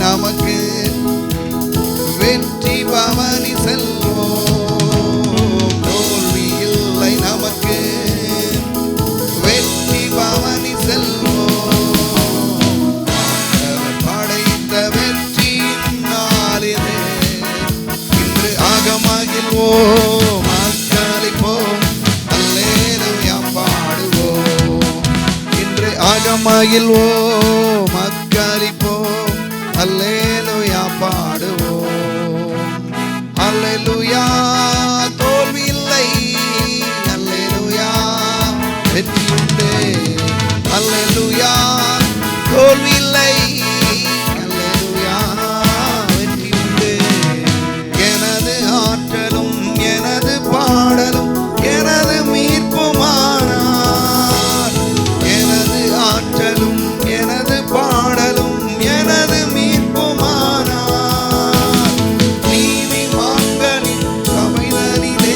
நமக்கு, வெற்றி பவனி செல்வோம். தோல்வி இல்லை நமக்கு, வெற்றி பவனி செல்வோம். ஆண்டவர் படைத்த வெற்றியின் நாள் இது. இன்று ஆகமகிழ்வோம், அக்களிப்போம், அல்லேலூயா பாடுவோம். இன்று ஆகமகிழ்வோம், அக்களிப்போம், அல்லேலூயா பாடுவோம். அல்லேலூயா தோல்வி இல்லை, அல்லேலூயா வெற்றி உண்டு. அல்லேலூயா தோல்வி இல்லை, அல்லேலூயா வெற்றி உண்டு. எனது ஆற்றலும் எனது பாடலும் எனது மீட்புமானார். எனது ஆற்றலும் எனது பாடலும் எனது மீட்புமானார். நீதிமான்களின் சபைதனிலே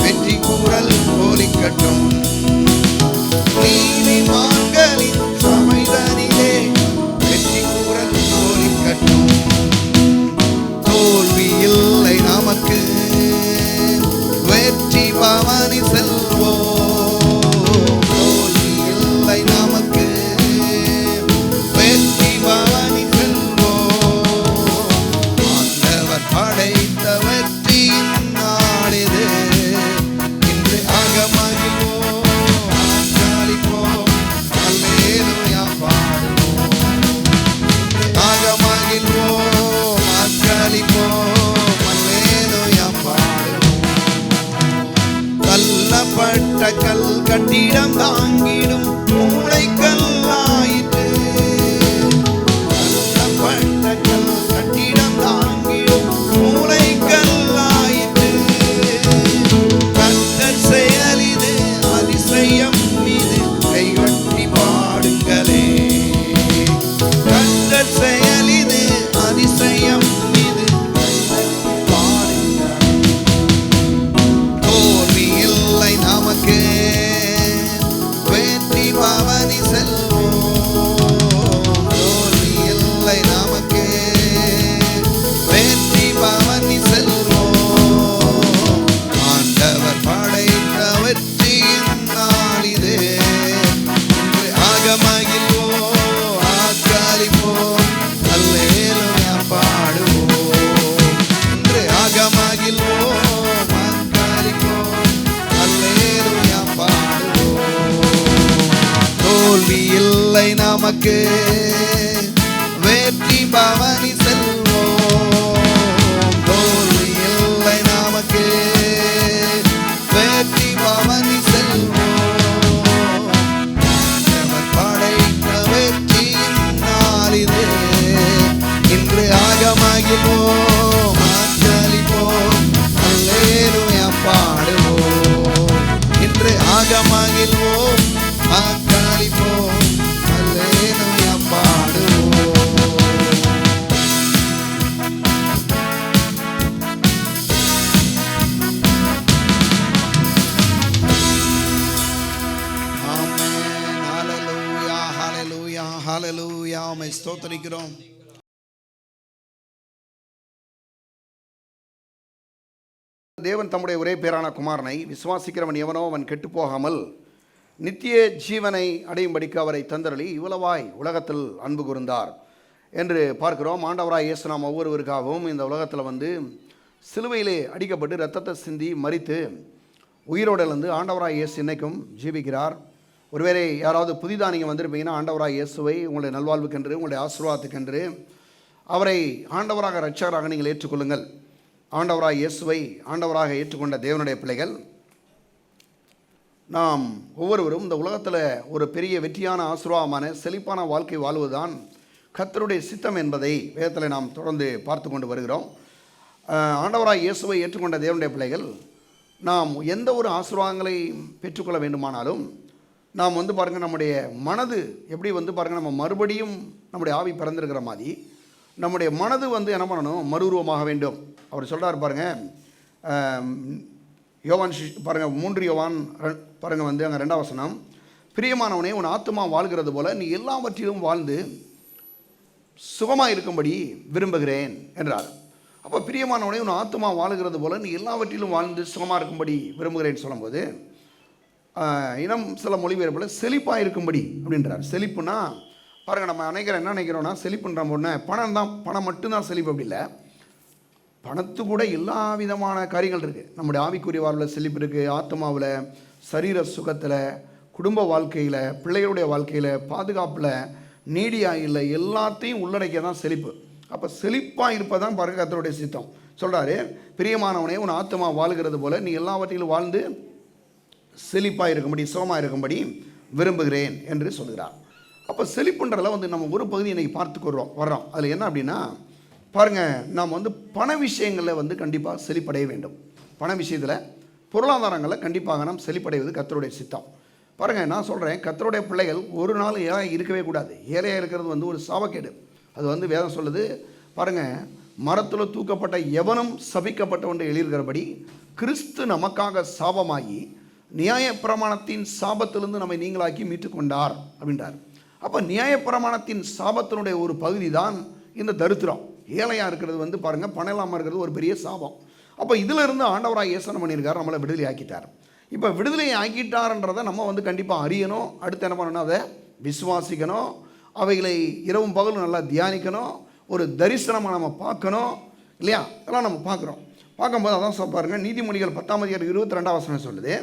வெற்றி கூறல் ஒலிக்கட்டும். நீதிமான்களின் சபைதனிலே வெற்றி கூறல் ஒலிக்கட்டும். தோல்வி இல்லை நமக்கு, வெற்றி பவனி செல்வோம். தோல்வி இல்லை நமக்கு, வெற்றி பவனி செல்வோம். ஆண்டவர் படைத்த வெற்றியின் நாள் இது. இன்று ஆகமகிழ்வோம், அக்களிப்போம், அல்லேலூயா பாடுவோம். ஆகமகிழ்வோம், அக்களிப்போம், அல்லேலூயா பாடுவோம். தள்ளப்பட்ட கல் கட்டிடம் தாங்கிடும் மூளைக்கல்லாயிற்று. தள்ளப்பட்ட கல் கட்டிடம் தாங்கிடும் மூளைக்கல்லாயிற்று. கர்த்தர் செயலிது அதிசயம் மீது கைகட்டி பாடுங்களே. கர்த்தர் செயலிது அதிசயம் மீது கைகட்டி பாடுங்களே. தோல்வி இல்லை நமக்கு, வெற்றி பவனி செல்வோம். தோல்வி இல்லை நமக்கு, வெற்றி பவனி செல்வோம். ஆண்டவர் படைத்த வெற்றியின் நாள் இது. இன்று ஆகமகிழ்வோம், ஆக்காரிப்போம், அல்லேலூயா பாடுவோம். இன்று ஆகமகிழ்வோம், ஆக்காரிப்போம், அல்லேலூயா பாடுவோம். தோல்வி இல்லை நமக்கு, வெற்றி பவனி செல்வோம். தோல்வி இல்லை நமக்கு, வெற்றி பவனி செல்வோம். ஆண்டவர் படைத்த வெற்றியின் நாள் இது. இன்று ஆகமகிழ்வோம், அக்களிப்போம், அல்லேலூயா பாடுவோம். இன்று ஆகமகிழ்வோம், அக்களிப்போம், அல்லேலூயா பாடுவோம். ஆமென். ஹல்லேலூயா, ஹல்லேலூயா, ஹல்லேலூயா. உம்மை ஸ்தோத்திரிக்கிறோம். தேவன் தம்முடைய ஒரே பேரான குமாரனை விசுவாசிக்கிறவன் எவனோ அவன் கெட்டுப்போகாமல் நித்திய ஜீவனை அடையும்படிக்கு அவரை தந்தரளி இவ்வளவாய் உலகத்தில் அன்பு கூர்ந்தார் என்று பார்க்கிறோம். ஆண்டவராய் இயேசு நாம் ஒவ்வொருவருக்காகவும் இந்த உலகத்தில் சிலுவையிலே அடிக்கப்பட்டு இரத்தத்தை சிந்தி மரித்து உயிரோடு எழுந்து ஆண்டவராய் இயேசு இன்னைக்கும் ஜீவிக்கிறார். ஒருவேளை யாராவது புதிதாக நீங்கள் வந்திருப்பீங்கன்னா ஆண்டவராய் இயேசுவை உங்களுடைய நல்வாழ்வுக்கென்று உங்களுடைய ஆசீர்வாதத்துக்கென்று அவரை ஆண்டவராக இரட்சகராக நீங்கள் ஏற்றுக்கொள்ளுங்கள். ஆண்டவராய் இயேசுவை ஆண்டவராக ஏற்றுக்கொண்ட தேவனுடைய பிள்ளைகள் நாம் ஒவ்வொருவரும் இந்த உலகத்தில் ஒரு பெரிய வெற்றியான ஆசீர்வாதமான செழிப்பான வாழ்க்கை வாழ்வதுதான் கர்த்தருடைய சித்தம் என்பதை வேதத்தில் நாம் தொடர்ந்து பார்த்து கொண்டு வருகிறோம். ஆண்டவராய் இயேசுவை ஏற்றுக்கொண்ட தேவனுடைய பிள்ளைகள் நாம் எந்த ஒரு ஆசீர்வாதங்களை பெற்றுக்கொள்ள வேண்டுமானாலும் நாம் பாருங்கள், நம்முடைய மனது எப்படி பாருங்கள், நம்ம மறுபடியும் நம்முடைய ஆவி பிறந்திருக்கிற மாதிரி நம்முடைய மனது என்ன பண்ணணும், மறுரூபமாக வேண்டும். அவர் சொல்கிறார் பாருங்கள், யோவான் பாருங்கள் 3 யோவான் பாருங்கள் அங்கே 2ஆம் வசனம், பிரியமானவனே உன் ஆத்துமா வாழ்கிறது போல நீ எல்லாவற்றிலும் வாழ்ந்து சுகமாக இருக்கும்படி விரும்புகிறேன் என்றார். அப்போ பிரியமானவனே, உன் ஆத்மா வாழுகிறது போல நீ எல்லாவற்றிலும் வாழ்ந்து சுகமாக இருக்கும்படி விரும்புகிறேன்னு சொல்லும்போது, இன்னும் சில மொழிபெயர்ப்பில் செழிப்பாக இருக்கும்படி அப்படின்றார். செழிப்புனா பாருங்கள், நம்ம அனைக்கிற என்ன நினைக்கிறோன்னா, செழிப்புன்ற பொண்ணு பணம் மட்டும்தான் செழிப்பு. அப்படி இல்லை, பணத்து கூட எல்லா விதமான காரியங்கள் இருக்குது. நம்முடைய ஆவிக்குரிய வாழ்வில் செழிப்பு இருக்குது, ஆத்மாவில், சரீர சுகத்தில், குடும்ப வாழ்க்கையில், பிள்ளைகளுடைய வாழ்க்கையில், பாதுகாப்பில், நீடியாக எல்லாத்தையும் உள்ளடக்கிய தான் செழிப்பு. அப்போ செழிப்பாக இருப்பதான் பாருங்கள் கர்த்தருடைய சித்தம். சொல்கிறாரு, பிரியமானவனே, உன் ஆத்மா வாழுகிறது போல நீ எல்லாவற்றிலும் வாழ்ந்து செழிப்பாக இருக்கும்படி சுகமாக இருக்கும்படி விரும்புகிறேன் என்று சொல்கிறார். அப்போ செழிப்புன்றதில் வந்து நம்ம ஒரு பகுதி இன்றைக்கி வர்றோம். அதில் என்ன அப்படின்னா பாருங்கள், நாம் வந்து பண விஷயங்களில் வந்து கண்டிப்பாக செழிப்படைய வேண்டும். பண விஷயத்தில், பொருளாதாரங்களில் கண்டிப்பாக நாம் செழிப்படைவது கர்த்தருடைய சித்தம். பாருங்கள், நான் சொல்கிறேன், கர்த்தருடைய பிள்ளைகள் ஒரு நாள் ஏழை இருக்கவே கூடாது. ஏழையாக இருக்கிறது வந்து ஒரு சாபக்கேடு. அது வந்து வேதம் சொல்லுது பாருங்கள், மரத்தில் தூக்கப்பட்ட எவனும் சபிக்கப்பட்டவன் எழுதியிருக்கிறபடி கிறிஸ்து நமக்காக சாபமாகி நியாயப்பிரமாணத்தின் சாபத்திலிருந்து நம்மை நீங்களாக்கி மீட்டு கொண்டார் அப்படின்றார். அப்போ நியாயப்பிரமாணத்தின் சாபத்தினுடைய ஒரு பகுதி தான் இந்த தரித்திரம். ஏழையாக இருக்கிறது வந்து பாருங்கள், பணம் இல்லாமல் இருக்கிறது ஒரு பெரிய சாபம். அப்போ இதிலிருந்து ஆண்டவராக இயேசு பண்ணியிருக்கார், நம்மளை விடுதலை ஆக்கிட்டார். இப்போ விடுதலை ஆக்கிட்டார்ன்றதை நம்ம வந்து கண்டிப்பாக அறியணும். அடுத்து என்ன பண்ணணும், அதை விசுவாசிக்கணும், அவைகளை இரவும் பகலும் நல்லா தியானிக்கணும், ஒரு தரிசனமாக நம்ம பார்க்கணும் இல்லையா? இதெல்லாம் நம்ம பார்க்கும்போது அதான் பாருங்கள், நீதிமொழிகள் 10:22 சொல்லுது,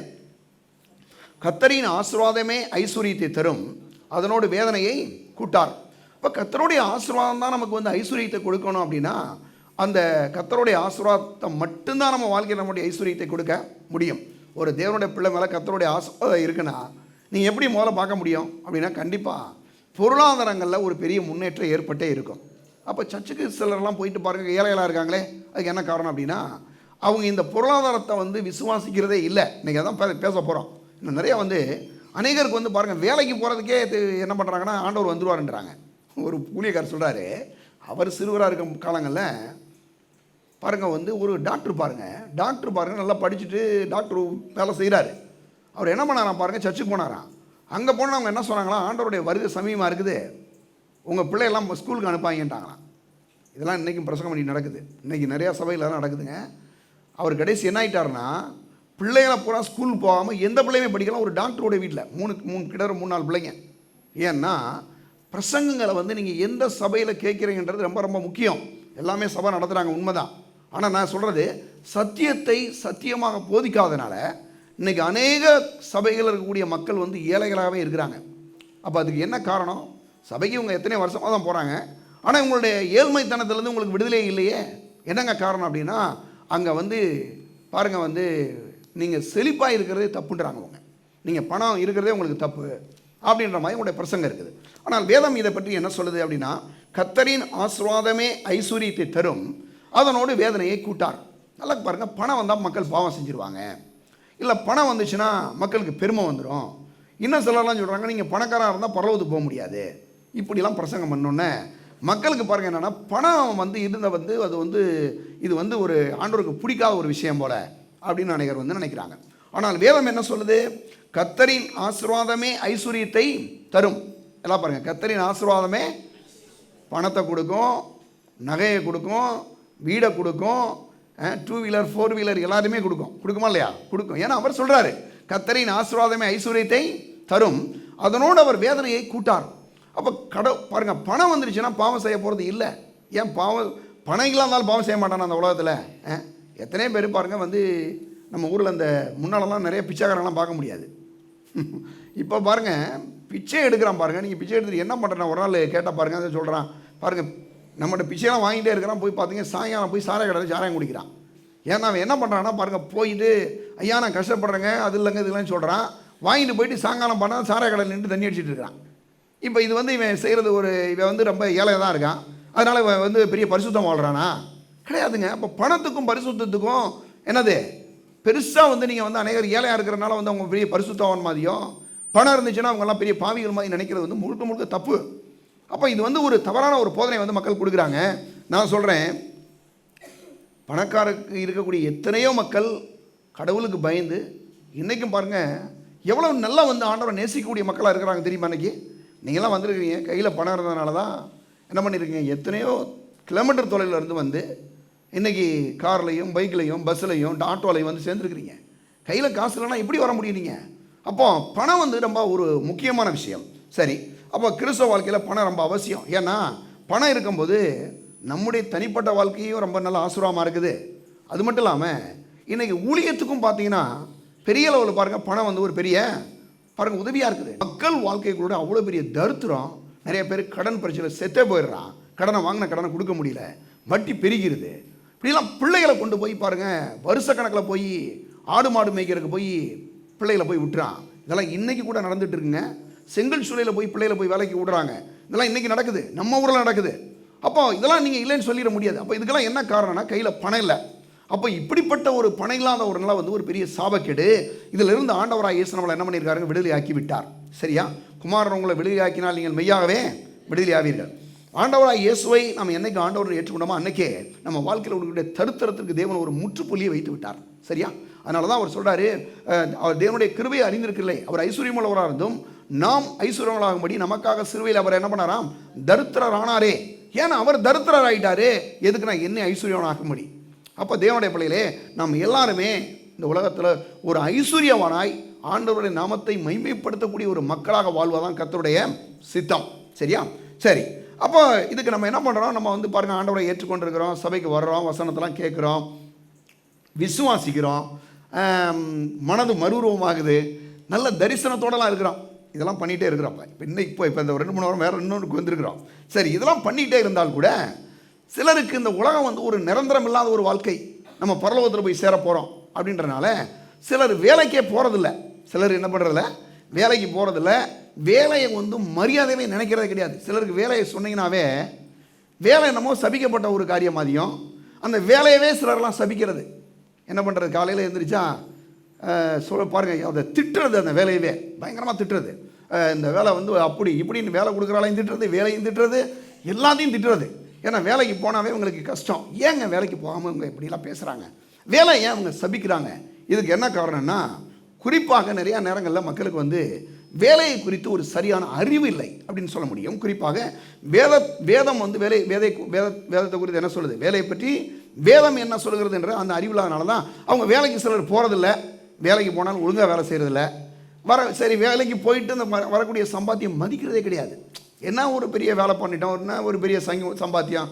கர்த்தரின் ஆசீர்வாதமே ஐஸ்வர்யத்தை தரும், அதனோடு வேதனையை கூட்டார். இப்போ கர்த்தருடைய ஆசீர்வாதம் தான் நமக்கு வந்து ஐஸ்வர்யத்தை கொடுக்கணும். அப்படின்னா அந்த கர்த்தருடைய ஆசீர்வாதத்தை மட்டும்தான் நம்ம வாழ்க்கையில் நம்முடைய ஐஸ்வர்யத்தை கொடுக்க முடியும். ஒரு தேவனுடைய பிள்ளை மேலே கர்த்தருடைய ஆசீர்வாதம் இருக்குன்னா நீங்கள் எப்படி முதல்ல பார்க்க முடியும் அப்படின்னா, கண்டிப்பாக பொருளாதாரங்களில் ஒரு பெரிய முன்னேற்றம் ஏற்பட்டே இருக்கும். அப்போ சர்ச்சுக்கு சிலர்லாம் போயிட்டு பாருங்கள், ஏழைகளாக இருக்காங்களே, அதுக்கு என்ன காரணம் அப்படின்னா அவங்க இந்த பொருளாதாரத்தை வந்து விசுவாசிக்கிறதே இல்லை. இன்றைக்கி அதான் பேச போகிறோம். இன்னும் நிறையா வந்து அநேகருக்கு வந்து பாருங்கள், வேலைக்கு போகிறதுக்கே என்ன பண்ணுறாங்கன்னா, ஆண்டவர் வந்துடுவாருன்றாங்க. ஒரு ஊழியக்காரர் சொல்கிறாரு, அவர் சிறுவராக இருக்கும் காலங்களில் பாருங்கள் வந்து ஒரு டாக்டர் பாருங்கள் நல்லா படிச்சுட்டு டாக்டர் வேலை செய்கிறாரு. அவர் என்ன பண்ணாராம் பாருங்கள், சர்ச்சுக்கு போனாராம். அங்கே போனால் அவங்க என்ன சொன்னாங்களாம், ஆண்டவருடைய வருகை சமீபமாக இருக்குது, உங்கள் பிள்ளையெல்லாம் ஸ்கூலுக்கு அனுப்பாங்கன்ட்டாங்களாம். இதெல்லாம் இன்றைக்கும் பிரசங்கம் பண்ணி நடக்குது. இன்றைக்கி நிறையா சபையில் தான் நடக்குதுங்க. அவர் கடைசி என்ன ஆகிட்டாருன்னா, பிள்ளைகளை பூரா ஸ்கூலுக்கு போகாமல் எந்த பிள்ளையுமே படிக்கலாம். ஒரு டாக்டரோட வீட்டில் 3-4 பிள்ளைங்க. ஏன்னா பிரசங்கங்களை வந்து நீங்கள் எந்த சபையில் கேட்குறீங்கன்றது ரொம்ப ரொம்ப முக்கியம். எல்லாமே சபை நடத்துகிறாங்க, உண்மைதான். ஆனால் நான் சொல்கிறது, சத்தியத்தை சத்தியமாக போதிக்காதனால இன்றைக்கி அநேக சபைகள் இருக்கக்கூடிய மக்கள் வந்து ஏழைகளாகவே இருக்கிறாங்க. அப்போ அதுக்கு என்ன காரணம்? சபைக்கு இவங்க எத்தனை வருஷமாக தான் போகிறாங்க, ஆனால் உங்களுடைய ஏழ்மைத்தனத்துலேருந்து உங்களுக்கு விடுதலை இல்லையே. என்னங்க காரணம் அப்படின்னா, அங்கே வந்து பாருங்கள் வந்து நீங்கள் செழிப்பாக இருக்கிறதே தப்புன்றாங்க. அவங்க நீங்கள் பணம் இருக்கிறதே உங்களுக்கு தப்பு அப்படின்ற மாதிரி உங்களுடைய பிரசங்கம் இருக்குது. ஆனால் வேதம் இதை பற்றி என்ன சொல்லுது அப்படின்னா, கர்த்தரின் ஆசீர்வாதமே ஐஸ்வர்யத்தை தரும், அதனோடு வேதனையை கூட்டார். நல்லா பாருங்கள், பணம் வந்தால் மக்கள் பாவம் செஞ்சுருவாங்க, இல்லை பணம் வந்துச்சுன்னா மக்களுக்கு பெருமை வந்துடும். இன்னும் சிலர்லாம் சொல்கிறாங்க, நீங்கள் பணக்காராக இருந்தால் பரலோகத்துக்கு போக முடியாது, இப்படிலாம் பிரசங்கம் பண்ணோன்னே மக்களுக்கு பாருங்கள் என்னென்னா, பணம் வந்து அது வந்து இது வந்து ஒரு ஆண்டவருக்கு பிடிக்காத ஒரு விஷயம் போல் அப்படின்னு அநேகர் வந்து நினைக்கிறாங்க. ஆனால் வேதம் என்ன சொல்லுது? கர்த்தரின் ஆசீர்வாதமே ஐஸ்வர்யத்தை தரும். எல்லாம் பாருங்கள், கர்த்தரின் ஆசீர்வாதமே பணத்தை கொடுக்கும், நகையை கொடுக்கும், வீடை கொடுக்கும், 2 வீலர் 4 வீலர் எல்லாருமே கொடுக்குமா இல்லையா? கொடுக்கும். ஏன்னா அவர் சொல்கிறாரு, கர்த்தரின் ஆசீர்வாதமே ஐஸ்வர்யத்தை தரும், அதனோடு அவர் வேதனையை கூட்டார். அப்போ பாருங்கள், பணம் வந்துருச்சுன்னா பாவம் செய்ய போகிறது இல்லை. ஏன் பணம் இல்லாமல் பாவம் செய்ய மாட்டானா அந்த உலகத்தில்? எத்தனை பேர் பாருங்கள் வந்து நம்ம ஊரில் அந்த முன்னாலெல்லாம் நிறைய பிச்சைக்காரங்களாம் பார்க்க முடியாது. இப்போ பாருங்கள், பிச்சை எடுக்கிறான் பாருங்கள். நீங்கள் பிச்சை எடுத்துட்டு என்ன பண்ணுறேன் ஒரு நாள் கேட்டால் பாருங்கள், அதை சொல்கிறான் பாருங்கள், நம்மகிட்ட பிச்சையெல்லாம் வாங்கிட்டே இருக்கிறான். போய் பார்த்தீங்க சாயங்காலம் போய் சாராய கடையில் சாராயம் குடிக்கிறான். ஏன்னா அவன் என்ன பண்ணுறான்னா பாருங்கள், போயிட்டு ஐயா நான் கஷ்டப்படுறேங்க அது இல்லைங்க இதெல்லாம் சொல்கிறான். வாங்கிட்டு போயிட்டு சாயங்காலம் பண்ணால் சாராய கடையில் நின்று தண்ணி அடிச்சிட்டு இருக்கிறான். இப்போ இது வந்து இவன் செய்கிறது இவன் வந்து ரொம்ப ஏழையாக தான் இருக்கான், அதனால் இவன் வந்து பெரிய பரிசுத்தம் வாழ்கிறானா? கிடையாதுங்க. அப்போ பணத்துக்கும் பரிசுத்தத்துக்கும் என்னது பெருசாக வந்து நீங்கள் வந்து அநேகர் ஏழையாக இருக்கிறனால வந்து அவங்க பெரிய பரிசுத்தவான் மாதிரியும், பணம் இருந்துச்சுன்னா அவங்கெல்லாம் பெரிய பாவிகள் மாதிரி நினைக்கிறது வந்து முழுக்க தப்பு. அப்போ இது வந்து ஒரு தவறான ஒரு போதனை வந்து மக்கள் கொடுக்குறாங்க. நான் சொல்கிறேன், பணக்காரருக்கு இருக்கக்கூடிய எத்தனையோ மக்கள் கடவுளுக்கு பயந்து இன்றைக்கும் பாருங்கள் எவ்வளோ நல்லா வந்து ஆண்டவரை நேசிக்கக்கூடிய மக்களாக இருக்கிறாங்க தெரியுமா? இன்றைக்கி நீங்களாம் வந்திருக்கிறீங்க, கையில் பணம் இருந்ததுனால தான் என்ன பண்ணியிருக்கீங்க, எத்தனையோ கிலோமீட்டர் தொலைவில் இருந்து வந்து இன்றைக்கி கார்லையும் பைக்லையும் பஸ்ஸுலையும் ஆட்டோலையும் வந்து சேர்ந்துருக்குறீங்க. கையில் காசு இல்லைன்னா எப்படி வர முடியும் நீங்கள்? அப்போ பணம் வந்து ரொம்ப ஒரு முக்கியமான விஷயம். சரி, அப்போ கிறிஸ்தவ வாழ்க்கையில் பணம் ரொம்ப அவசியம். ஏன்னா பணம் இருக்கும்போது நம்முடைய தனிப்பட்ட வாழ்க்கையும் ரொம்ப நல்ல ஆசீர்வாதமாக இருக்குது. அது மட்டும் இல்லாமல் இன்றைக்கி ஊழியத்துக்கும் பார்த்தீங்கன்னா பெரிய அளவில் பாருங்கள், பணம் வந்து ஒரு பெரிய பாருங்கள் உதவியாக இருக்குது. மக்கள் வாழ்க்கைகளோட அவ்வளோ பெரிய தரித்திரம். நிறைய பேர் கடன் பிரச்சனை செத்தே போயிடுறான். கடனை வாங்கின கடனை கொடுக்க முடியல, வட்டி பெருகிறது. இப்படிலாம் பிள்ளைகளை கொண்டு போய் பாருங்கள், வருஷ கணக்கில் போய் ஆடு மாடு மேய்க்கிறதுக்கு போய் பிள்ளைகளை போய் விட்டுறான். இதெல்லாம் இன்றைக்கி கூட நடந்துட்டு இருக்குங்க. செங்கல் சூளையில் போய் பிள்ளைகளை போய் வேலைக்கு விடுறாங்க. இதெல்லாம் இன்றைக்கி நடக்குது, நம்ம ஊரில் நடக்குது. அப்போ இதெல்லாம் நீங்கள் இல்லைன்னு சொல்லிட முடியாது. அப்போ இதுக்கெல்லாம் என்ன காரணம்னா கையில் பணம் இல்லை. அப்போ இப்படிப்பட்ட ஒரு பணம் இல்லாத ஒரு நிலை வந்து ஒரு பெரிய சாபக்கேடு. இதிலிருந்து ஆண்டவராக இயேசு நம்மளை என்ன பண்ணியிருக்காருங்க, விடுதலை ஆக்கி விட்டார். சரியா? குமாரன் உங்களை விடுதலை ஆக்கினால் நீங்கள் மெய்யாகவே விடுதலை ஆவீர்கள். ஆண்டவராக இயேசுவை நம்ம என்னைக்கு ஆண்டவரை ஏற்றுக்கொண்டோமோ அன்னைக்கே நம்ம வாழ்க்கையில் உங்களுடைய தருத்தரத்திற்கு தேவன் ஒரு முற்றுப்புள்ளியை வைத்து விட்டார். சரியா? அதனால தான் அவர் சொல்கிறாரு, அவர் தேவனுடைய கிருபையை அறிந்திருக்கலை, அவர் ஐஸ்வர்யமுள்ளவராக இருந்தும் நாம் ஐஸ்வர்யங்களாகும்படி நமக்காக சிறுவையில் அவர் என்ன பண்ணாராம், தரித்திரர் ஆனாரே. ஏன்னா அவர் தரித்திரர் ஆகிட்டாரு. எதுக்குன்னா என்னை ஐஸ்வர்யவனாகும்படி. அப்போ தேவனுடைய பிள்ளைகளே, நாம் எல்லாருமே இந்த உலகத்தில் ஒரு ஐஸ்வர்யவானாய் ஆண்டவருடைய நாமத்தை மைமைப்படுத்தக்கூடிய ஒரு மக்களாக வாழ்வதான் கர்த்தருடைய சித்தம். சரியா? சரி, அப்போ இதுக்கு நம்ம என்ன பண்ணுறோம், நம்ம வந்து பாருங்கள், ஆண்டவரை ஏற்றுக்கொண்டிருக்கிறோம், சபைக்கு வர்றோம், வசனத்தெல்லாம் கேட்குறோம், விசுவாசிக்கிறோம், மனது மறுரூபமாகுது, நல்ல தரிசனத்தோடலாம் இருக்கிறோம். இதெல்லாம் பண்ணிகிட்டே இருக்கிறோம். இப்போ இந்த 2-3 வாரம் வேறு இன்னொருக்கு வந்திருக்கிறோம். சரி, இதெல்லாம் பண்ணிகிட்டே இருந்தால் கூட சிலருக்கு இந்த உலகம் வந்து ஒரு நிரந்தரம் இல்லாத ஒரு வாழ்க்கை. நம்ம பரலோகத்தில் போய் சேர போகிறோம் அப்படின்றனால சிலர் வேலைக்கே போகிறதில்ல. சிலர் என்ன பண்ணுறதில்ல, வேலைக்கு போகிறதில்ல. வேலையை வந்து மரியாதையை நினைக்கிறதே கிடையாது. சிலருக்கு வேலையை சொன்னீங்கன்னாவே வேலை என்னமோ சபிக்கப்பட்ட ஒரு காரியம் மாதிரியும், அந்த வேலையவே சிலர்லாம் சபிக்கிறது. என்ன பண்ணுறது, காலையில் எழுந்திரிச்சா சொல்ல பாருங்கள், அதை திட்டுறது, அந்த வேலையவே பயங்கரமாக திட்டுறது. இந்த வேலை வந்து அப்படி இப்படின்னு வேலை கொடுக்குறாலையும் திட்டுறது, வேலையும் திட்டுறது, எல்லாத்தையும் திட்டுறது. ஏன்னா வேலைக்கு போனாவே உங்களுக்கு கஷ்டம். ஏங்க வேலைக்கு போகாமல் இவங்க இப்படிலாம் பேசுகிறாங்க, வேலை ஏன் அவங்க சபிக்கிறாங்க? இதுக்கு என்ன காரணம்னா, குறிப்பாக நிறையா நேரங்களில் மக்களுக்கு வந்து வேலையை குறித்து ஒரு சரியான அறிவு இல்லை அப்படின்னு சொல்ல முடியும். குறிப்பாக வேதம் வந்து வேதத்தை குறித்து என்ன சொல்லுது, வேலையை பற்றி வேதம் என்ன சொல்லுகிறது என்ற அந்த அறிவு இல்லாதனால தான் அவங்க வேலைக்கு சிலர் போகிறதில்ல. வேலைக்கு போனாலும் ஒழுங்காக வேலை செய்கிறதில்ல. சரி, வேலைக்கு போயிட்டு இந்த வரக்கூடிய சம்பாத்தியம் மதிக்கிறதே கிடையாது. என்ன ஒரு பெரிய வேலை பண்ணிட்டோம், என்ன ஒரு பெரிய சம்பாத்தியம்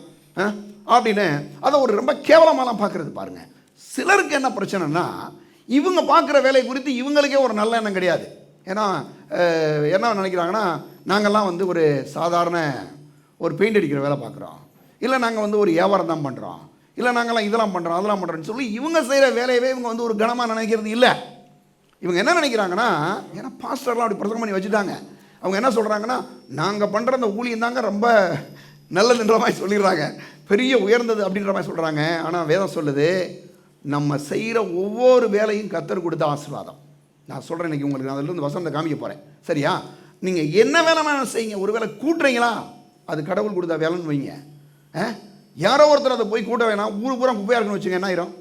அப்படின்னு அதை ஒரு ரொம்ப கேவலமாலாம் பார்க்குறது. பாருங்கள், சிலருக்கு என்ன பிரச்சனைனா, இவங்க பார்க்குற வேலை குறித்து இவங்களுக்கே ஒரு நல்ல எண்ணம் கிடையாது. ஏன்னா என்ன நினைக்கிறாங்கன்னா, நாங்கள்லாம் வந்து ஒரு சாதாரண ஒரு பெயிண்ட் அடிக்கிற வேலை பார்க்குறோம், இல்லை நாங்கள் வந்து ஒரு வியாபாரம் தான் பண்ணுறோம், இல்லை நாங்கள்லாம் இதெல்லாம் பண்ணுறோம் அதெல்லாம் பண்ணுறோன்னு சொல்லி இவங்க செய்கிற வேலையவே இவங்க வந்து ஒரு கனமாக நினைக்கிறது இல்லை. இவங்க என்ன நினைக்கிறாங்கன்னா, ஏன்னா பாஸ்டர்லாம் அப்படி பிரசங்கம் பண்ணி வச்சுட்டாங்க. அவங்க என்ன சொல்கிறாங்கன்னா, நாங்கள் பண்ணுற அந்த ஊழியம் தாங்க ரொம்ப நல்லதுன்ற மாதிரி சொல்லிடுறாங்க, பெரிய உயர்ந்தது அப்படின்ற மாதிரி சொல்கிறாங்க. ஆனால் வேதம் சொல்லுது, நம்ம செய்கிற ஒவ்வொரு வேலையும் கர்த்தர் கொடுத்த ஆசீர்வாதம். நான் சொல்கிறேன், இன்றைக்கி உங்களுக்கு நான் அதிலிருந்து வசனத்தை காமிக்க போகிறேன். சரியா? நீங்கள் என்ன வேலை வேணாலும் செய்யுங்க, ஒரு வேலை கூட்டுறீங்களா, அது கடவுள் கொடுத்த வேலைன்னு வைங்க. யாரோ ஒருத்தர் அதை போய் கூட்ட வேணாம், ஊர் பூரா குப்பையாக இருக்குன்னு வச்சுங்க, என்ன ஆயிரும்?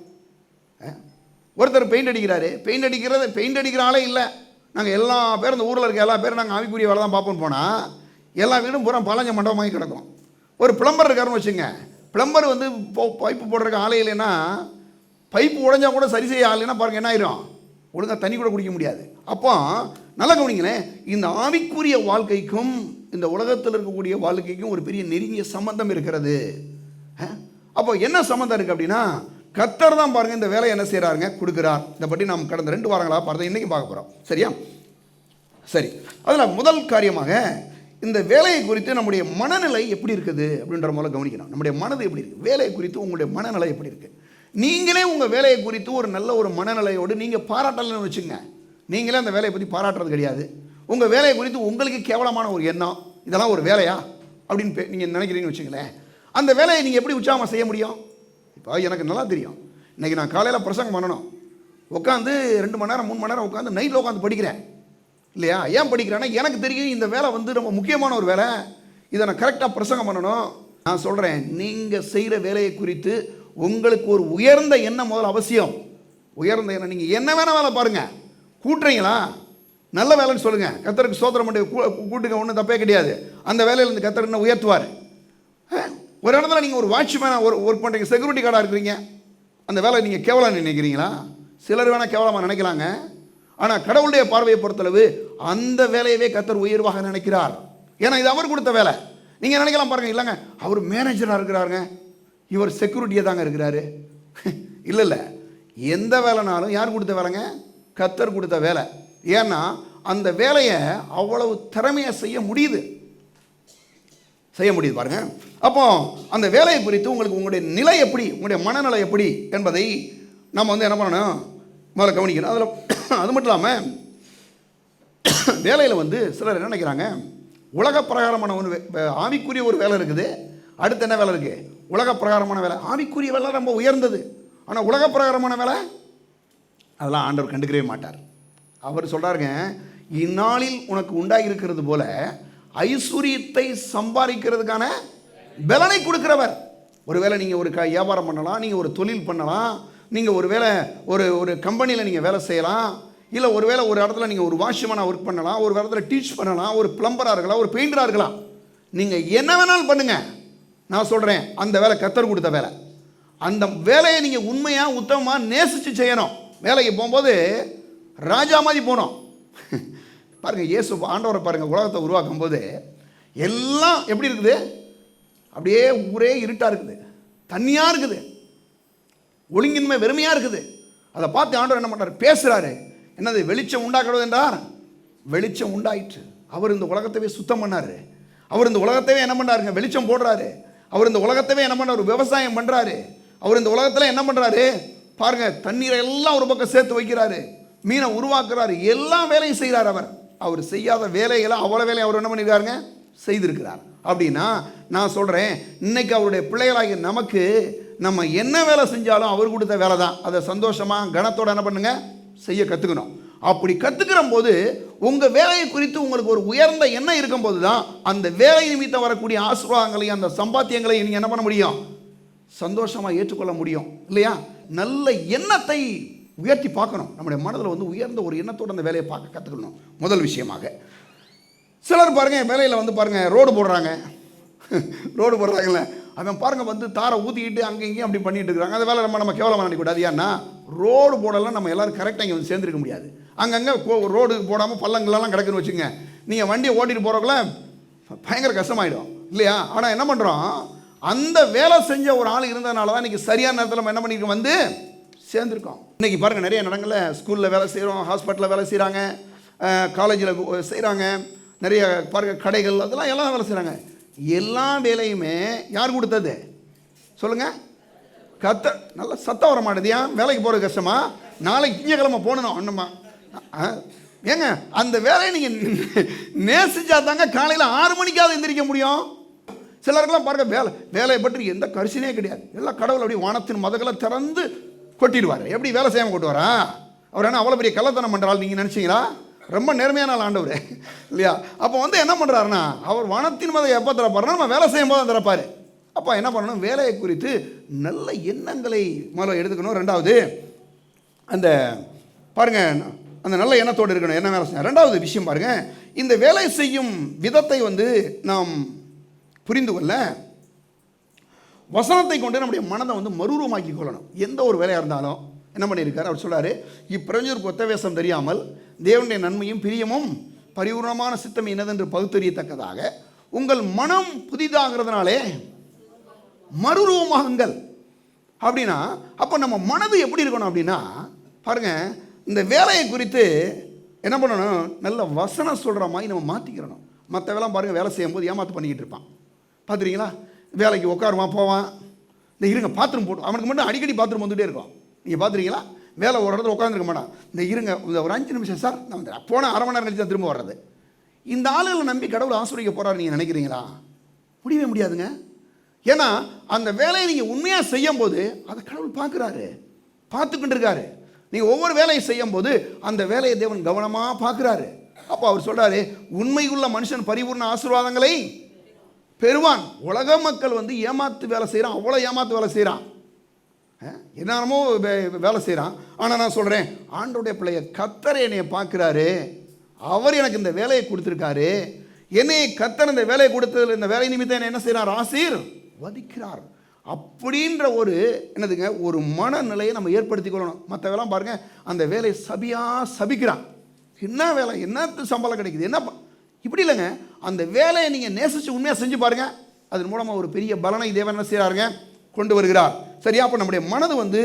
ஒருத்தர் பெயிண்ட் அடிக்கிறாரு, பெயிண்ட் அடிக்கிற ஆளே இல்லை. நாங்கள் எல்லா பேரும் இந்த ஊரில் இருக்க எல்லா பேரும் நாங்கள் ஆவிக்குரிய வேலை தான் பார்ப்போம்னு போனால் எல்லா வீடும் பூரா பழஞ்ச மண்டபமாகி கிடக்கும். ஒரு பிளம்பர் இருக்காருன்னு வச்சுங்க, பிளம்பர் வந்து பைப்பு போடுறதுக்கு ஆளே இல்லைன்னா, பைப்பு உடைஞ்சா கூட சரி செய்ய ஆளுன்னா பாருங்கள் என்ன ஆயிரும், ஒழுங்காக தண்ணி கூட குடிக்க முடியாது. அப்போ நல்லா கவனிங்களேன், இந்த ஆவிக்குரிய வாழ்க்கைக்கும் இந்த உலகத்தில் இருக்கக்கூடிய வாழ்க்கைக்கும் ஒரு பெரிய நெருங்கிய சம்பந்தம் இருக்கிறது. அப்போ என்ன சம்பந்தம் இருக்குது அப்படின்னா, கர்த்தர் தான் பாருங்கள் இந்த வேலையை என்ன செய்கிறாருங்க, கொடுக்குறார். இதை பற்றி நாம் கடந்த 2 வாரங்களாக பார்த்தா இன்றைக்கி பார்க்க போகிறோம். சரியா? சரி, அதில் முதல் காரியமாக இந்த வேலையை குறித்து நம்முடைய மனநிலை எப்படி இருக்குது அப்படின்ற மூலம் கவனிக்கணும். நம்முடைய மனது எப்படி இருக்குது, வேலையை குறித்து உங்களுடைய மனநிலை எப்படி இருக்குது. நீங்களே உங்கள் வேலையை குறித்து ஒரு நல்ல ஒரு மனநிலையோடு நீங்கள் பாராட்டலன்னு வச்சுங்க, நீங்களே அந்த வேலையை பற்றி பாராட்டுறது கிடையாது, உங்கள் வேலையை குறித்து உங்களுக்கு கேவலமான ஒரு எண்ணம், இதெல்லாம் ஒரு வேலையா அப்படின்னு நீங்கள் நினைக்கிறீங்கன்னு வச்சுங்களேன், அந்த வேலையை நீங்கள் எப்படி உற்சாகமாக செய்ய முடியும்? இப்போ எனக்கு நல்லா தெரியும், இன்றைக்கி நான் காலையில் பிரசங்கம் பண்ணணும், உட்காந்து 2 மணி நேரம் 3 மணி நேரம் உட்காந்து நைட்டில் உட்காந்து படிக்கிறேன் இல்லையா? ஏன் படிக்கிறேன்னா எனக்கு தெரியும் இந்த வேலை வந்து ரொம்ப முக்கியமான ஒரு வேலை, இதை நான் கரெக்டாக பிரசங்கம் பண்ணணும். நான் சொல்கிறேன், நீங்கள் செய்கிற வேலையை குறித்து உங்களுக்கு ஒரு உயர்ந்த எண்ணம் முதல்ல அவசியம். உயர்ந்த எண்ணம், நீங்கள் என்ன வேணால் வேலை பாருங்கள், கூட்டுறீங்களா நல்ல வேலைன்னு சொல்லுங்கள், கர்த்தருக்கு ஸ்தோத்திரம் பண்ணி கூட்டுங்க, ஒன்றும் தப்பே கிடையாது. அந்த வேலையிலேருந்து கர்த்தர் என்ன உயர்த்துவார். ஒரு இடத்துல நீங்கள் ஒரு வாட்ச்மேனாக ஒர்க் பண்ணுறீங்க, செக்யூரிட்டி கார்டாக இருக்கிறீங்க, அந்த வேலை நீங்கள் கேவலம் நினைக்கிறீங்களா? சிலர் வேணால் கேவலமாக நினைக்கலாங்க. ஆனால் கடவுளுடைய பார்வையை பொறுத்தளவு அந்த வேலையவே கர்த்தர் உயர்வாக நினைக்கிறார். ஏன்னா இது அவர் கொடுத்த வேலை. நீங்கள் நினைக்கலாம் பாருங்கள், இல்லைங்க அவர் மேனேஜராக இருக்கிறாருங்க, இவர் செக்யூரிட்டியாக தாங்க இருக்கிறாரு. இல்லை இல்லை, எந்த வேலைனாலும் யார் கொடுத்த வேலைங்க? கர்த்தர் கொடுத்த வேலை. ஏன்னா அந்த வேலையை அவ்வளவு திறமையாக செய்ய முடியுது பாருங்க. அப்போ அந்த வேலையை குறித்து உங்களுக்கு உங்களுடைய நிலை எப்படி, உங்களுடைய மனநிலை எப்படி என்பதை நம்ம என்ன பண்ணணும், முதல்ல கவனிக்கணும். அதில் அது மட்டும் இல்லாமல் வேலையில் சிலர் என்ன நினைக்கிறாங்க, உலக பிரகாரமான ஒன்று, ஆவிக்குரிய ஒரு வேலை இருக்குது, அடுத்து என்ன வேலை இருக்குது? உலக பிரகாரமான வேலை. ஆவிக்குரிய வேலை ரொம்ப உயர்ந்தது, ஆனால் உலக பிரகாரமான வேலை அதெல்லாம் ஆண்டவர் கண்டுக்கவே மாட்டார். அவர் சொல்கிறாருங்க, இந்நாளில் உனக்கு உண்டாகி இருக்கிறது போல ஐஸ்வர்யத்தை சம்பாதிக்கிறதுக்கான பலனை கொடுக்கிறவர். ஒருவேளை நீங்கள் ஒரு வியாபாரம் பண்ணலாம், நீங்கள் ஒரு தொழில் பண்ணலாம், நீங்கள் ஒரு வேளை ஒரு கம்பெனியில் நீங்கள் வேலை செய்யலாம், இல்லை ஒருவேளை ஒரு இடத்துல நீங்கள் ஒரு வாட்ச்மேனாக ஒர்க் பண்ணலாம், ஒரு இடத்துல டீச் பண்ணலாம், ஒரு பிளம்பராக இருக்கலாம், ஒரு பெயிண்டராக இருக்கலாம். நீங்கள் என்ன வேணாலும் பண்ணுங்கள். நான் சொல்கிறேன், அந்த வேலை கர்த்தர் கொடுத்த வேலை. அந்த வேலையை நீங்கள் உண்மையாக உத்தமமாக நேசித்து செய்யணும். வேலைக்கு போகும்போது ராஜா மாதிரி போகணும். பாருங்கள், இயேசு ஆண்டவரை பாருங்கள், உலகத்தை உருவாக்கும் போது எல்லாம் எப்படி இருக்குது? அப்படியே ஊரே இருட்டாக இருக்குது, தண்ணியாக இருக்குது, ஒழுங்கின்மை வெறுமையாக இருக்குது. அதை பார்த்து ஆண்டவர் என்ன பண்ணுறாரு? பேசுகிறாரு. என்னது? வெளிச்சம் உண்டாக்குறது என்றார், வெளிச்சம் உண்டாயிற்று. அவர் இந்த உலகத்தவே சுத்தம் பண்ணார். அவர் இந்த உலகத்தவே என்ன பண்ணாருங்க? வெளிச்சம் போடுறாரு. அவர் இந்த உலகத்தவே என்ன பண்ணார்? விவசாயம் பண்ணுறாரு. அவர் இந்த உலகத்தில் என்ன பண்ணுறாரு பாருங்க, தண்ணீரை எல்லாம் ஒரு பக்கம் சேர்த்து வைக்கிறாரு, மீனை உருவாக்குறாரு, எல்லா வேலையும் செய்கிறார். அவர் செய்யாத வேலைகளை அவ்வளோ வேலையை அவர் என்ன பண்ணியிருக்காருங்க? செய்திருக்கிறார். அப்படின்னா நான் சொல்கிறேன், இன்னைக்கு அவருடைய பிள்ளைகளாகிய நமக்கு நம்ம என்ன வேலை செஞ்சாலும் அவர் கொடுத்த வேலை தான். அதை சந்தோஷமாக கனத்தோடு என்ன பண்ணுங்க? செய்ய கற்றுக்கணும். அப்படி கற்றுக்கிற போது உங்கள் வேலையை குறித்து உங்களுக்கு ஒரு உயர்ந்த எண்ணம் இருக்கும்போது தான் அந்த வேலை நிமித்தம் வரக்கூடிய ஆசீர்வாதங்களையும் அந்த சம்பாத்தியங்களையும் நீங்கள் என்ன பண்ண முடியும்? சந்தோஷமாக ஏற்றுக்கொள்ள முடியும் இல்லையா? நல்ல எண்ணத்தை உயர்த்தி பார்க்கணும். நம்முடைய மனதில் உயர்ந்த ஒரு எண்ணத்தோடு அந்த வேலையை பார்க்க கற்றுக்கணும். முதல் விஷயமாக சிலர் பாருங்கள், வேலையில் பாருங்கள், ரோடு போடுறாங்கல்ல, அவன் பாருங்கள் தாரை ஊற்றிக்கிட்டு அங்கே இங்கேயும் அப்படி பண்ணிட்டு இருக்கிறாங்க. அந்த வேலை நம்ம கேவலமாக நினைக்கக்கூடாது. ஏன்னா ரோடு போடலாம் நம்ம எல்லோரும் கரெக்டாக இங்கே சேர்ந்துருக்க முடியாது. அங்கங்கே ரோடு போடாமல் பள்ளங்களெல்லாம் கிடக்குன்னு வச்சுங்க, நீங்கள் வண்டியை ஓட்டிகிட்டு போகிறவங்கள பயங்கர கஷ்டமாயிடும் இல்லையா? ஆனால் என்ன பண்ணுறோம், அந்த வேலை செஞ்ச ஒரு ஆள் இருந்ததுனால தான் இன்றைக்கி சரியான நேரத்தில் நம்ம என்ன பண்ணியிருக்கோம், சேர்ந்துருக்கோம். இன்றைக்கி பாருங்கள், நிறைய இடங்களில் ஸ்கூலில் வேலை செய்கிறோம், ஹாஸ்பிட்டலில் வேலை செய்கிறாங்க, காலேஜில் செய்கிறாங்க, நிறைய பாருங்கள் கடைகள், அதெல்லாம் எல்லாம் வேலை செய்கிறாங்க. எல்லா வேலையுமே யார் கொடுத்தது சொல்லுங்கள்? கர்த்தர். நல்லா சத்தம் வர மாட்டேது. ஏன்? வேலைக்கு போகிறது கஷ்டமா? நாளைக்கு திங்கக்கிழமை போகணும் ஒன்றுமா? ஏங்க, அந்த வேலையை நீங்கள் நேசிச்சா தாங்க காலையில் 6 மணிக்காவது எந்திரிக்க முடியும். சிலருக்கெல்லாம் பாருங்கள், வேலையை பற்றி எந்த கரிசனே கிடையாது. எல்லாம் கடவுள் அப்படி வானத்தின் மதகளை திறந்து கொட்டிடுவார். எப்படி வேலை செய்யாமல் கொட்டுவாரா? அவர் என்ன அவ்வளோ பெரிய கள்ளத்தனம் பண்ணுறாள் நீங்கள் நினச்சிங்களா? ரொம்ப நேர்மையான ஆண்டவர் இல்லையா? அப்போ என்ன பண்ணுறாருன்னா, அவர் வானத்தின் மதம் எப்போ திறப்பாருன்னா நம்ம வேலை செய்யும் போது திறப்பார். அப்போ என்ன பண்ணணும்? வேலையை குறித்து நல்ல எண்ணங்களை முதல்ல எடுத்துக்கணும். ரெண்டாவது, அந்த பாருங்கள், அந்த நல்ல எண்ணத்தோடு இருக்கணும். என்ன வேலை செய்யணும்? ரெண்டாவது விஷயம் பாருங்கள், இந்த வேலை செய்யும் விதத்தை நாம் புரிந்து கொள்ள வசனத்தை கொண்டு நம்முடைய மனதை மறுரூபமாக்கி கொள்ளணும். எந்த ஒரு வேலையாக இருந்தாலும் என்ன பண்ணியிருக்காரு? அவர் சொல்கிறாரு, இப்பிரஞ்சருக்கு ஒத்த வேஷம் தெரியாமல் தேவனுடைய நன்மையும் பிரியமும் பரிபூர்ணமான சித்தம் என்னதென்று பகுத்தறியத்தக்கதாக உங்கள் மனம் புதிதாகிறதுனாலே மறுரூபமாகுங்கள். அப்படின்னா அப்போ நம்ம மனது எப்படி இருக்கணும் அப்படின்னா பாருங்கள், இந்த வேலையை குறித்து என்ன பண்ணணும்? நல்ல வசனம் சொல்கிற மாதிரி நம்ம மாற்றிக்கிறணும். மற்ற வேலை பாருங்கள், வேலை செய்யும் போது ஏமாற்று பண்ணிக்கிட்டு இருப்பான். பார்த்துறீங்களா? வேலைக்கு உட்காருவான், போவான், இந்த இருங்க பாத்ரூம் போட்டு, அவனுக்கு மட்டும் அடிக்கடி பாத்ரூம் வந்துகிட்டே இருக்கும். நீங்கள் பார்த்துறீங்களா? வேலை ஒரு இடத்துல உட்காந்துருக்க மாட்டான். இந்த இருங்க ஒரு 5 நிமிஷம் சார், நான் போனால் அரை மணி நேரம் கழிச்சு தான் திரும்ப வர்றது. இந்த ஆளுகளை நம்பி கடவுளை ஆசிரியக்க போகிறாரு நீங்கள் நினைக்கிறீங்களா? முடியவே முடியாதுங்க. ஏன்னா அந்த வேலையை நீங்கள் உண்மையாக செய்யும் போது அதை கடவுள் பார்த்துக்கிட்டு இருக்காரு. நீங்கள் ஒவ்வொரு வேலையை செய்யும் போது அந்த வேலையை தேவன் கவனமாக பார்க்குறாரு. அப்போ அவர் சொல்கிறாரு, உண்மையுள்ள மனுஷன் பரிபூர்ண ஆசீர்வாதங்களை பெறுவான். உலக மக்கள் ஏமாத்து வேலை செய்கிறான், அவ்வளோ ஏமாத்து வேலை செய்கிறான், என்னமோ வேலை செய்கிறான். ஆனால் நான் சொல்கிறேன், ஆண்டோடைய பிள்ளைய கர்த்தர் என்னைய பார்க்குறாரு, அவர் எனக்கு இந்த வேலையை கொடுத்துருக்காரு, என்னை கர்த்தர் இந்த வேலையை கொடுத்ததில் இந்த வேலை நிமித்தம் என்ன செய்கிறார்? வதிக்கிறார் அப்படின்ற ஒரு என்னதுங்க ஒரு மனநிலையை நம்ம ஏற்படுத்தி கொள்ளணும். மற்றவெல்லாம் பாருங்கள், அந்த வேலையை சபிக்கிறான். என்ன வேலை, என்ன சம்பளம் கிடைக்குது, என்ன இப்படி இல்லைங்க. அந்த வேலையை நீங்கள் நேசித்து உண்மையாக செஞ்சு பாருங்கள், அதன் மூலமாக ஒரு பெரிய பலனை தேவன் என்ன செய்கிறாருங்க, கொண்டு வருகிறார். சரியா? அப்போ நம்முடைய மனது அது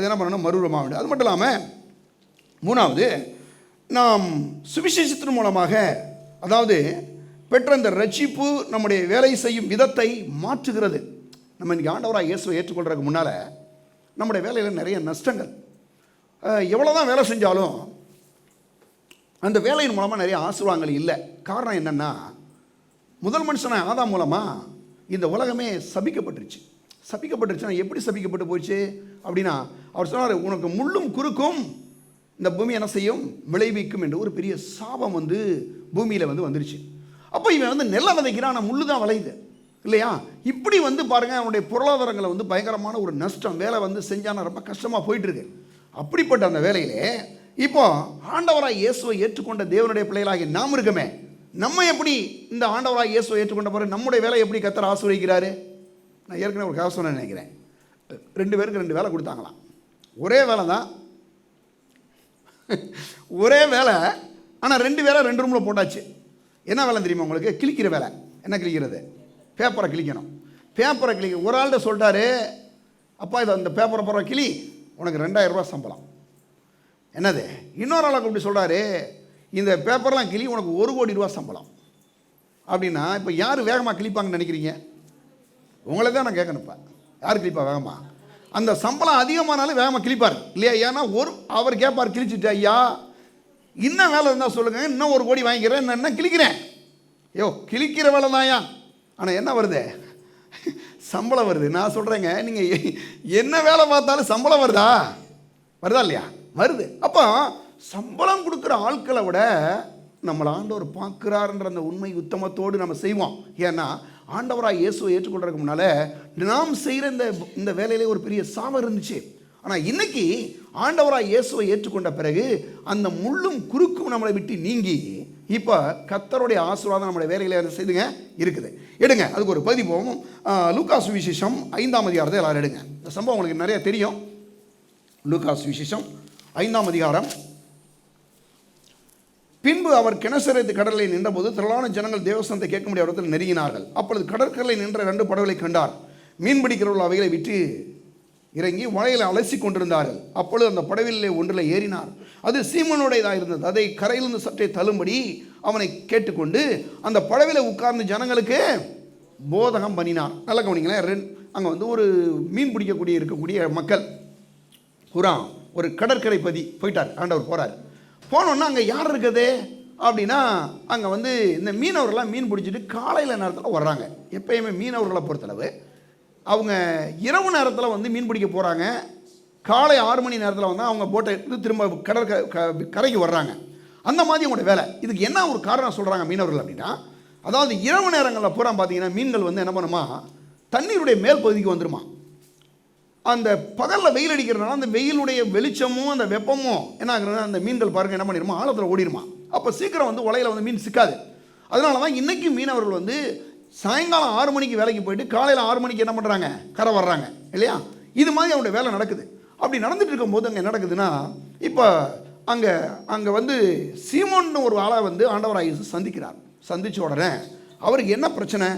என்ன பண்ணணும், மறுரூபமாக வேண்டும். அது மட்டும் இல்லாமல் மூணாவது, நாம் சுவிசேஷத்தின் மூலமாக அதாவது பெற்ற இந்த ரட்சிப்பு நம்முடைய வேலை செய்யும் விதத்தை மாற்றுகிறது. நம்ம இன்றைக்கி ஆண்டவராக இயேசுவை ஏற்றுக்கொள்றதுக்கு முன்னால் நம்முடைய வேலையில் நிறைய நஷ்டங்கள், எவ்வளோ தான் வேலை செஞ்சாலும் அந்த வேலையின் மூலமாக நிறைய ஆசீர்வாதங்கள் இல்லை. காரணம் என்னென்னா, முதல் மனுஷனை ஆதாம் மூலமாக இந்த உலகமே சபிக்கப்பட்டுருச்சுன்னா எப்படி சபிக்கப்பட்டு போயிடுச்சு அப்படின்னா, அவர் சொன்னார், உனக்கு முள்ளும் குறுக்கும் இந்த பூமி என்ன செய்யும், விளைவிக்கும் என்று ஒரு பெரிய சாபம் பூமியில் வந்துருச்சு. அப்போ இவன் நெல்லை விதைக்கிறான், ஆனால் முள்ளு தான் விளையுது இல்லையா? இப்படி பாருங்கள், அவனுடைய பொருளாதாரங்களை பயங்கரமான ஒரு நஷ்டம், வேலை செஞ்சானா ரொம்ப கஷ்டமாக போயிட்டுருக்கு. அப்படிப்பட்ட அந்த வேலையிலே இப்போ ஆண்டவராக இயேசுவை ஏற்றுக்கொண்ட தேவனுடைய பிள்ளைகளாகி நாம் இருக்கமே, நம்ம எப்படி இந்த ஆண்டவராக இயேசுவை ஏற்றுக்கொண்ட பிறகு நம்முடைய வேலை எப்படி கர்த்தர் ஆசீர்வதிக்கிறாரு? நான் ஏற்கனவே ஒரு கதை சொன்ன நினைக்கிறேன். 2 பேருக்கு 2 வேலை கொடுத்தாங்களாம். ஒரே வேலை தான், ஒரே வேலை, ஆனால் 2 வேலை 2 ரூமில் போட்டாச்சு. என்ன வேலை தெரியுமா உங்களுக்கு? கிழிக்கிற வேலை. என்ன கிழிக்கிறது? பேப்பரை கிழிக்கணும். பேப்பரை கிழிக்க ஒரு ஆள்கிட்ட சொல்லிட்டாரு, அப்பா இதை அந்த பேப்பரை போடுற கிளி, உனக்கு 2000 ரூபா சம்பளம். என்னது? இன்னொரு ஆளை கூப்பிட்டு சொல்கிறாரு, இந்த பேப்பர்லாம் கிளி, உனக்கு 1 கோடி ரூபா சம்பளம். அப்படின்னா இப்போ யார் வேகமாக கிழிப்பாங்கன்னு நினைக்கிறீங்க? உங்களை தான் நான் கேட்கணுப்பா, யார் கிழிப்பா வேகமாக? அந்த சம்பளம் அதிகமானாலும் வேகமாக கிழிப்பார் இல்லையா? ஏன்னா அவர் கேட்பார், கிழிச்சிட்டு ஐயா இன்னும் வேலை இருந்தால் சொல்லுங்கள், இன்னும் 1 கோடி வாங்கிக்கிறேன், என்ன கிழிக்கிறேன். ஐயோ கிழிக்கிற வேலை தான்யா, ஆனால் என்ன வருது? சம்பளம் வருது. நான் சொல்கிறேங்க, நீங்கள் என்ன வேலை பார்த்தாலும் சம்பளம் வருதா இல்லையா? வருது. அப்போ சம்பளம் கொடுக்குற ஆட்களை விட நம்மளை ஆண்டவர் பார்க்குறாருன்ற அந்த உண்மை உத்தமத்தோடு நம்ம செய்வோம். ஏன்னா ஆண்டவராக இயேசுவை ஏற்றுக்கொள்றதுக்கு முன்னால் நாம் செய்கிற இந்த வேலையிலே ஒரு பெரிய சாபம் இருந்துச்சு. ஆனால் இன்னைக்கு ஆண்டவராக இயேசுவை ஏற்றுக்கொண்ட பிறகு அந்த முள்ளும் குறுக்கும் நம்மளை விட்டு நீங்கி இப்போ கர்த்தருடைய ஆசீர்வாதம் நம்மளுடைய வேலைகளை செய்துங்க இருக்குது. எடுங்க, அதுக்கு ஒரு பகுதி போவோம். லூக்கா சுவிசேஷம் 5ஆம் அதிகாரத்தை எல்லாரும் எடுங்க. இந்த சம்பவம் உங்களுக்கு நிறைய தெரியும். லூக்கா சுவிசேஷம் 5ஆம் அதிகாரம். பின்பு அவர் கெனசரேத்து கடலில் நின்றபோது திரளான ஜனங்கள் தேவஸ்தானத்தை கேட்க முடியாத இடத்தில் நெருங்கினார்கள். அப்பொழுது கடற்கரையில் நின்ற 2 படகுகளை கண்டார். மீன் பிடிக்கிறவர்கள் அவைகளை விட்டு இறங்கி வலையில் அலசி கொண்டிருந்தார்கள். அப்பொழுது அந்த படவிலே ஒன்றில் ஏறினார். அது சீமோனுடையதாக இருந்தது. அதை கரையிலிருந்து சற்றே தள்ளும்படி அவனை கேட்டுக்கொண்டு அந்த படவில உட்கார்ந்து ஜனங்களுக்கு போதகம் பண்ணினார். நல்ல கவனிங்களேன், அங்கே ஒரு மீன் இருக்கக்கூடிய மக்கள் ஒரு கடற்கரை போயிட்டார். ஆண்டவர் போகிறார். போனோன்னா அங்கே யார் இருக்குது அப்படின்னா, அங்கே இந்த மீனவர்கள்லாம் மீன் பிடிச்சிட்டு காலையில் நேரத்தில் வர்றாங்க. எப்பயுமே மீனவர்களை பொறுத்தளவு அவங்க இரவு நேரத்தில் மீன் பிடிக்க போகிறாங்க. காலை 6 மணி நேரத்தில் அவங்க போட்டை எடுத்து திரும்ப கரைக்கு வர்றாங்க. அந்த மாதிரி அவங்களோட வேலை. இதுக்கு என்ன ஒரு காரணம் சொல்கிறாங்க மீனவர்கள் அப்படின்னா, அதாவது இரவு நேரங்களில் பூரா பார்த்தீங்கன்னா மீன்கள் என்ன பண்ணுமா, தண்ணீருடைய மேல் பகுதிக்கு வந்துடுமா. அந்த பகலில் வெயில் அடிக்கிறதுனால அந்த வெயிலுடைய வெளிச்சமும் அந்த வெப்பமும் என்ன ஆகுறதுனா அந்த மீன்கள் பாருங்கள் என்ன பண்ணிடுமா, ஆழத்தில் ஓடிடுமா. அப்போ சீக்கிரம் உலையில் மீன் சிக்காது. அதனால தான் இன்றைக்கி மீனவர்கள் சாயங்காலம் 6 மணிக்கு வேலைக்கு போயிட்டு காலையில் 6 மணிக்கு என்ன பண்ணுறாங்க, கரை வர்றாங்க இல்லையா? இது மாதிரி அவருடைய வேலை நடக்குது. அப்படி நடந்துட்டு இருக்கும்போது அங்கே நடக்குதுன்னா, இப்போ அங்கே சீமோன்னு ஒரு ஆளை ஆண்டவராக இயேசு சந்திக்கிறார். சந்தித்த உடனே அவருக்கு என்ன பிரச்சனை?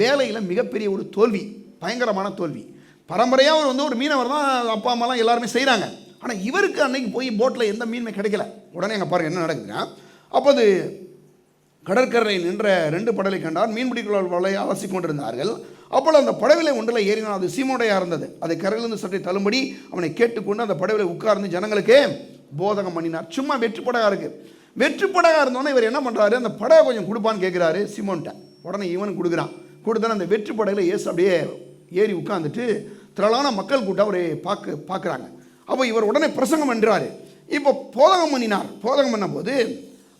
வேலையில் மிகப்பெரிய ஒரு தோல்வி, பயங்கரமான தோல்வி. பரம்பரையாக அவர் ஒரு மீனவர் தான், அப்பா அம்மாலாம் எல்லாருமே செய்கிறாங்க. ஆனால் இவருக்கு அன்னைக்கு போய் போட்டில் எந்த மீனுமே கிடைக்கல. உடனே அங்கே பாருங்கள் என்ன நடக்குதுன்னா, அப்போது கடற்கரையில் நின்ற 2 படலை கண்டார். மீன்பிடிக்கிறவர்கள் வலையை அலசி கொண்டிருந்தார்கள். அப்போது அந்த படவிலை ஒன்றில் ஏறினால் அது சீமோனுடையதாக இருந்தது. அதை கரையிலிருந்து சற்றே தள்ளும்படி அவனை கேட்டுக்கொண்டு அந்த படவிலை உட்கார்ந்து ஜனங்களுக்கு போதகம் பண்ணினார். சும்மா வெற்றி படகாக இருக்குது. வெற்றி படகாக இருந்தோன்னே இவர் என்ன பண்ணுறாரு, அந்த படகை கொஞ்சம் கொடுப்பான்னு கேட்குறாரு சீமோன்ட்ட. உடனே இவனுக்கு கொடுக்குறான். கொடுத்தா அந்த வெற்றி படகுல இயேசு அப்படியே ஏறி உட்காந்துட்டு திரளான மக்கள் கூட்டம் அவரை பார்க்குறாங்க. அப்போ இவர் உடனே பிரசங்கம் பண்ணுறாரு. இப்போ போதகம் பண்ணினார். போதகம் பண்ணும்போது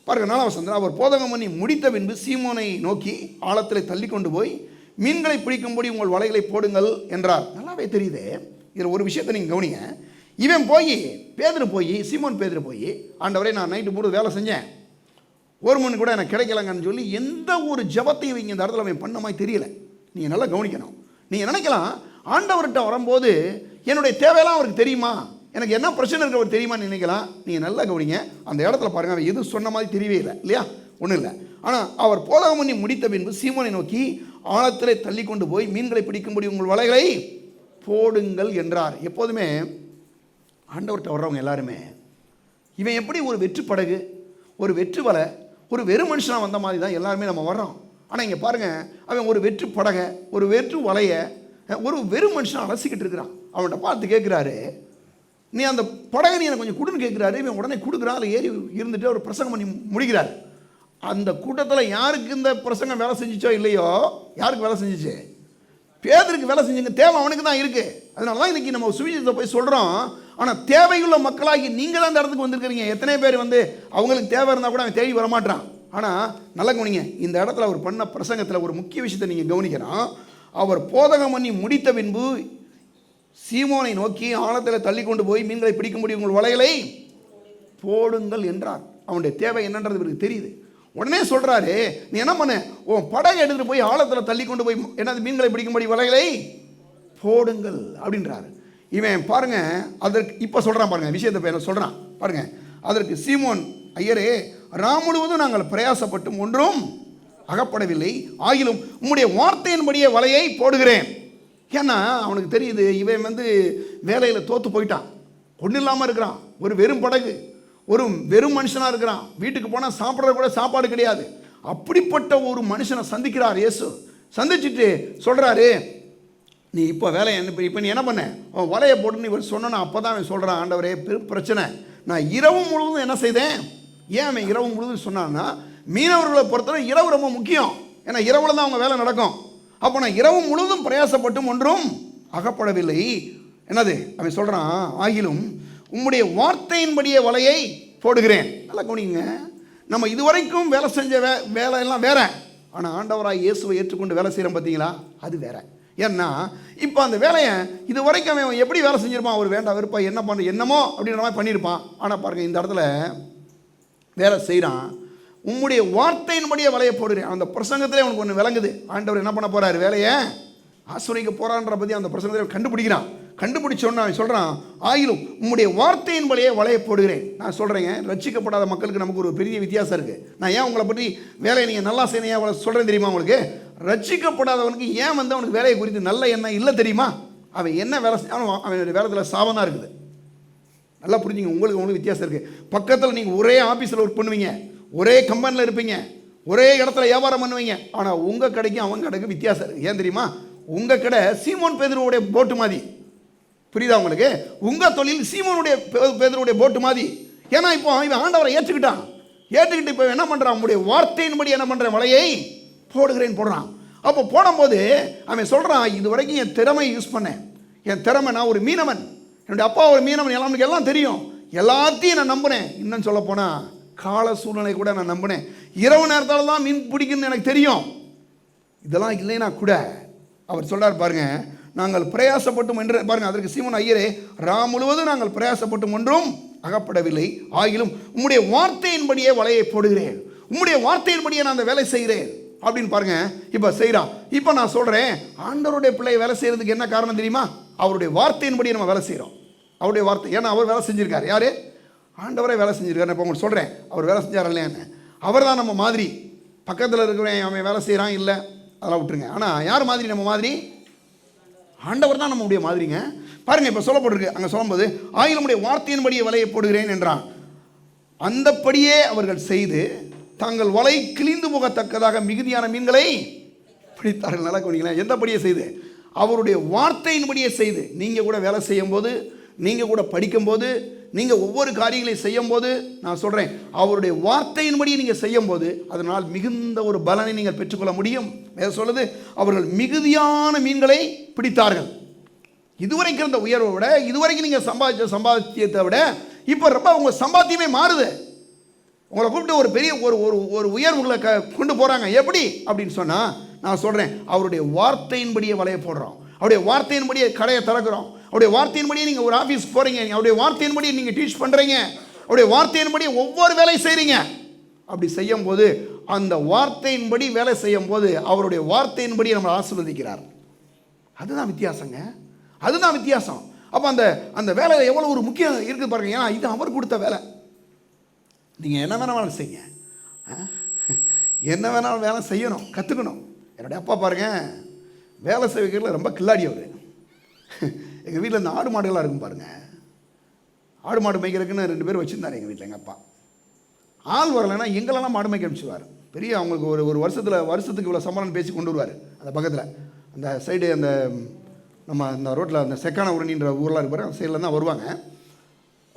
பாருங்கள் 4ஆம் வசனம், அவர் போதகம் பண்ணி முடித்த பின்பு சீமோனை நோக்கி ஆழத்தில் தள்ளி கொண்டு போய் மீன்களை பிடிக்கும்படி உங்கள் வலைகளை போடுங்கள் என்றார். நல்லாவே தெரியுது. இதில் ஒரு விஷயத்தை நீங்கள் கவனிங்க. இவன் சீமோன் பேதுரு போய், ஆண்டவரே நான் நைட்டு பூரா வேலை செஞ்சேன், 1 மணி கூட எனக்கு கிடைக்கலங்கன்னு சொல்லி எந்த ஒரு ஜபத்தையும் இங்கே இந்த இடத்துல அவன் பண்ண மாதிரி தெரியல. நீங்கள் நல்லா கவனிக்கணும். நீங்கள் நினைக்கலாம், ஆண்டவர்கிட்ட வரும்போது என்னுடைய தேவையெல்லாம் அவருக்கு தெரியுமா, எனக்கு என்ன பிரச்சனை இருக்கு அவர் தெரியுமான்னு நினைக்கலாம். நீங்கள் நல்லா கவனிங்க, அந்த இடத்துல பாருங்கள், அவன் எது சொன்ன மாதிரி தெரியவே இல்லை இல்லையா, ஒன்றும் இல்லை. ஆனால் அவர் போதகம் பண்ணி முடித்த பின்பு சீமோனை நோக்கி ஆழத்திலே தள்ளி கொண்டு போய் மீன்களை பிடிக்கும்படி உங்கள் வலைகளை போடுங்கள் என்றார். எப்போதுமே ஆண்டவர்கிட்ட வர்றவங்க எல்லாருமே இவன் எப்படி ஒரு வெற்று படகு, ஒரு வெற்று வலை, ஒரு வெறும் மனுஷனாக வந்த மாதிரி தான் எல்லாருமே நம்ம வர்றோம். ஆனால் இங்கே பாருங்கள், அவன் ஒரு வெற்று படகை, ஒரு வெற்று வலையை, ஒரு வெறும் மனுஷனை அலசிக்கிட்டு இருக்கிறான். அவன்கிட்ட பார்த்து கேட்குறாரு, நீ அந்த படகை நீ எனக்கு கொஞ்சம் கொடுன்னு கேட்குறாரு. இவன் உடனே கொடுக்குறான். அதில் ஏறி இருந்துட்டு அவர் பிரசங்கம் பண்ணி முடிக்கிறார். அந்த கூட்டத்தில் யாருக்கு இந்த பிரசங்கம் வேலை செஞ்சிச்சோ இல்லையோ, யாருக்கு வேலை செஞ்சிச்சு? பேதருக்கு வேலை செஞ்சுங்க. தேவை அவனுக்கு தான் இருக்குது. அதனால தான் இன்றைக்கி நம்ம சுவிசேஷத்தை போய் சொல்கிறோம். ஆனால் தேவையுள்ள மக்களாகி நீங்கள் தான் இந்த இடத்துக்கு வந்திருக்கிறீங்க. எத்தனை பேர் அவங்களுக்கு தேவை இருந்தால் கூட அவன் தேடி வரமாட்டான். ஆனால் நல்லா கவனிங்க, இந்த இடத்துல அவர் பண்ண பிரசங்கத்தில் ஒரு முக்கிய விஷயத்தை நீங்கள் கவனிக்கணும். அவர் போதகம் பண்ணி முடித்த பின்பு சீமோனை நோக்கி ஆழத்தில் தள்ளி கொண்டு போய் மீன்களை பிடிக்கும்படி உங்கள் வலைகளை போடுங்கள் என்றார். அவனுடைய தேவை என்னன்றது இவருக்கு தெரியுது. உடனே சொல்கிறாரு, நீ என்ன பண்ண, உன் படகை எடுத்துகிட்டு போய் ஆழத்தில் தள்ளி கொண்டு போய் என்னது மீன்களை பிடிக்கும்படி வலைகளை போடுங்கள் அப்படின்றாரு. இவன் பாருங்க, அதற்கு இப்போ சொல்கிறான் பாருங்க, விஷயத்தை பேர் சொல்கிறான் பாருங்க. அதற்கு சீமோன், ஐயரே, ராம் முழுவதும் நாங்கள் பிரயாசப்பட்டும் ஒன்றும் அகப்படவில்லை, ஆகிலும் உம்முடைய வார்த்தையின்படியே வலையை போடுகிறேன். ஏன்னா அவனுக்கு தெரியுது, இவன் வேலையில் தோற்று போயிட்டான், ஒன்றும் இல்லாமல் இருக்கிறான், ஒரு வெறும் படகு, ஒரு வெறும் மனுஷனாக இருக்கிறான், வீட்டுக்கு போனால் சாப்பிட்றது கூட சாப்பாடு கிடையாது. அப்படிப்பட்ட ஒரு மனுஷனை சந்திக்கிறார் இயேசு. சந்திச்சுட்டு சொல்கிறாரு, நீ இப்போ வேலையை இப்போ நீ என்ன பண்ண, அவன் வலையை போட்டுன்னு இவர் சொன்னா. அப்போ தான் அவன் சொல்கிறான், ஆண்டவரே பெரும் பிரச்சனை, நான் இரவு முழுவதும் என்ன செய்தேன். ஏன் அவன் இரவு முழுவதும் சொன்னான்னா, மீனவர்களை பொறுத்தவரை இரவு ரொம்ப முக்கியம். ஏன்னா இரவுல தான் அவங்க வேலை நடக்கும். அப்போ நான் இரவு முழுவதும் பிரயாசப்பட்டும் ஒன்றும் அகப்படவில்லை. என்னது அவன் சொல்கிறான், ஆகிலும் உம்முடைய வார்த்தையின்படியே வலையை போடுகிறேன். நல்லா கவனிங்க, நம்ம இதுவரைக்கும் வேலை செஞ்ச வேலையெல்லாம் வேற. ஆனால் ஆண்டவராய் இயேசுவை ஏற்றுக்கொண்டு வேலை செய்கிறோம் பார்த்தீங்களா, அது வேற. ஏன்னா இப்போ அந்த வேலையை இது வரைக்கும் அவன் எப்படி வேலை செஞ்சிருப்பான், அவர் வேண்டாம் வெறுப்பா என்ன பண்ண என்னமோ அப்படின்ற மாதிரி பண்ணியிருப்பான். ஆனால் பாருங்கள், இந்த இடத்துல வேலை செய்கிறான். உம்முடைய வார்த்தையின்படியே வலையை போடுறேன். அந்த பிரசங்கத்திலே அவனுக்கு ஒன்று விளங்குது. ஆண்டவர் என்ன பண்ண போகிறாரு, வேலையை ஆசிரியக்க போகிறான்ற பற்றி அந்த பிரசங்கத்தில் கண்டுபிடிக்கிறான். கண்டுபிடிச்சோன்னு அவன் சொல்கிறான், ஆயிலும் உம்முடைய வார்த்தையின்படியே வலையை போடுகிறேன். நான் சொல்கிறேங்க, ரட்சிக்கப்படாத மக்களுக்கு நமக்கு ஒரு பெரிய வித்தியாசம் இருக்குது. நான் ஏன் உங்களை பற்றி வேலையை நீங்கள் நல்லா செய்யணும் அவளை சொல்கிறேன் தெரியுமா உங்களுக்கு? ரட்சிக்கப்படாதவனுக்கு ஏன் அவனுக்கு வேலையை குறித்து நல்ல எண்ணம் இல்லை தெரியுமா? அவன் என்ன வேலை செஞ்சாலும் அவனுடைய வேலையில் சாபம் தான் இருக்குது. நல்லா புரிஞ்சுங்க, உங்களுக்கு வித்தியாசம் இருக்குது. பக்கத்தில் நீங்கள் ஒரே ஆஃபீஸில் ஒர்க் பண்ணுவீங்க, ஒரே கம்பெனியில் இருப்பீங்க, ஒரே இடத்துல வியாபாரம் பண்ணுவீங்க. ஆனால் உங்கள் கடைக்கும் அவங்க கடைக்கும் வித்தியாசம் இருக்குது. ஏன் தெரியுமா? உங்கள் கடை சீமோன் பேதுருவுடைய போட்டு மாதிரி. புரியுதா உங்களுக்கு? உங்கள் தொழில் சீமோனுடைய பேதுருவுடைய போட்டு மாதிரி. ஏன்னா இப்போ இவன் ஆண்டவரை ஏற்றுக்கிட்டு இப்போ என்ன பண்ணுறான், உங்களுடைய வார்த்தையின்படி என்ன பண்ணுறேன், வலையை போடுகிறேன் போடுறான். அப்போ போடும்போது அவன் சொல்கிறான், இது வரைக்கும் என் திறமை யூஸ் பண்ணேன். என் திறமை, நான் ஒரு மீனவன், என்னுடைய அப்பா ஒரு மீனவன், எல்லாம் தெரியும், எல்லாத்தையும் நான் நம்பினேன். இன்னும் சொல்ல போனால் கால சூழ்நிலை கூட நான் நம்பினேன். இரவு நேரத்தால் தான் மீன் பிடிக்குன்னு எனக்கு தெரியும். இதெல்லாம் இல்லைன்னா கூட அவர் சொல்கிறார் பாருங்க, நாங்கள் பிரயாசப்பட்டும் என்று பாருங்க. அதற்கு சீமோன், ஐயரே, ராம் முழுவதும் நாங்கள் பிரயாசப்பட்டும் ஒன்றும் அகப்படவில்லை, ஆகிலும் உம்முடைய வார்த்தையின்படியே வலையை போடுகிறேன், உம்முடைய வார்த்தையின்படியே நான் அந்த வேலை செய்கிறேன் அப்படின்னு பாருங்க. இப்போ செய்கிறான். இப்போ நான் சொல்கிறேன், ஆண்டவருடைய பிள்ளையை வேலை செய்கிறதுக்கு என்ன காரணம் தெரியுமா? அவருடைய வார்த்தையின்படியே நம்ம வேலை செய்கிறோம். அவருடைய வார்த்தை, ஏன்னா அவர் வேலை செஞ்சுருக்காரு. யார்? ஆண்டவரே வேலை செஞ்சுருக்காரு. இப்போ உங்களுக்கு சொல்கிறேன், அவர் வேலை செஞ்சார் இல்லையான்னு. அவர் தான் நம்ம மாதிரி. பக்கத்தில் இருக்கிறவன் அவன் வேலை செய்கிறான் இல்லை, அதெல்லாம் விட்டுருங்க. ஆனால் யார் மாதிரி? நம்ம மாதிரி ஆண்டவர் தான் நம்முடைய மாதிரிங்க. பாருங்கள், இப்போ சொல்லப்பட்டிருக்கு அங்கே சொல்லும்போது, ஆயிலமுடைய வார்த்தையின்படியே வலையை போடுகிறேன் என்றான். அந்தப்படியே அவர்கள் செய்து தாங்கள் வலை கிழிந்து போகத்தக்கதாக மிகுதியான மீன்களை பிடித்தார்கள். நல்லா கவனிங்களேன், எந்தபடியே செய்து? அவருடைய வார்த்தையின்படியே செய்து. நீங்கள் கூட வேலை செய்யும் போது, நீங்கள் கூட படிக்கும்போது, நீங்கள் ஒவ்வொரு காரியங்களையும் செய்யும் போது, நான் சொல்கிறேன், அவருடைய வார்த்தையின்படி நீங்கள் செய்யும் போது அதனால் மிகுந்த ஒரு பலனை நீங்கள் பெற்றுக்கொள்ள முடியும். வேறு சொல்லுது, அவர்கள் மிகுதியான மீன்களை பிடித்தார்கள். இதுவரைக்கும் இருந்த உயர்வை விட, இதுவரைக்கும் நீங்கள் சம்பாத்தியத்தை விட இப்போ ரொம்ப உங்கள் சம்பாத்தியமே மாறுது. உங்களை கூப்பிட்டு ஒரு பெரிய ஒரு உயர்வுகளை கொண்டு போகிறாங்க. எப்படி அப்படின்னு சொன்னால், நான் சொல்கிறேன், அவருடைய வார்த்தையின்படியே வலையை போடுறோம், அவருடைய வார்த்தையின்படியே கடையை திறக்கிறோம், அவருடைய வார்த்தையின்படியே நீங்கள் ஒரு ஆஃபீஸ் போகிறீங்க, அவருடைய வார்த்தையின்படியே நீங்கள் டீச் பண்ணுறீங்க, அவருடைய வார்த்தையின்படியே ஒவ்வொரு வேலை செய்கிறீங்க. அப்படி செய்யும் போது, அந்த வார்த்தையின்படி வேலை செய்யும் போது அவருடைய வார்த்தையின்படி நம்மளை ஆசீர்வதிக்கிறார். அதுதான் வித்தியாசங்க, அதுதான் வித்தியாசம். அப்போ அந்த அந்த வேலையில் எவ்வளோ ஒரு முக்கியம் இருக்குது பாருங்க. ஏன்னா இது அவர் கொடுத்த வேலை. நீங்கள் என்ன வேணாலும் செய்யுங்க, என்ன வேணாலும் வேலை செய்யணும், கற்றுக்கணும். என்னுடைய அப்பா பாருங்க வேலை செய்வதில் ரொம்ப கில்லாடி அவர். எங்கள் வீட்டில் இந்த ஆடு மாடுகளாக இருக்கும் பாருங்கள், ஆடு மாடு மேய்க்கிறதுக்குன்னு 2 பேர் வச்சுருந்தார் எங்கள் வீட்டில். எங்கள் அப்பா ஆள் வரலைன்னா எங்களெல்லாம் மாடு மேய்க்க அனுப்பிச்சுவார். பெரிய அவங்களுக்கு ஒரு வருஷத்துக்கு இவ்வளோ சம்பளம் பேசி கொண்டு வருவார். அந்த பக்கத்தில் அந்த சைடு அந்த நம்ம இந்த ரோட்டில் அந்த செக்கான உரணின்ற ஊரெலாம் இருக்கு பாருங்க, அந்த சைடில் தான் வருவாங்க.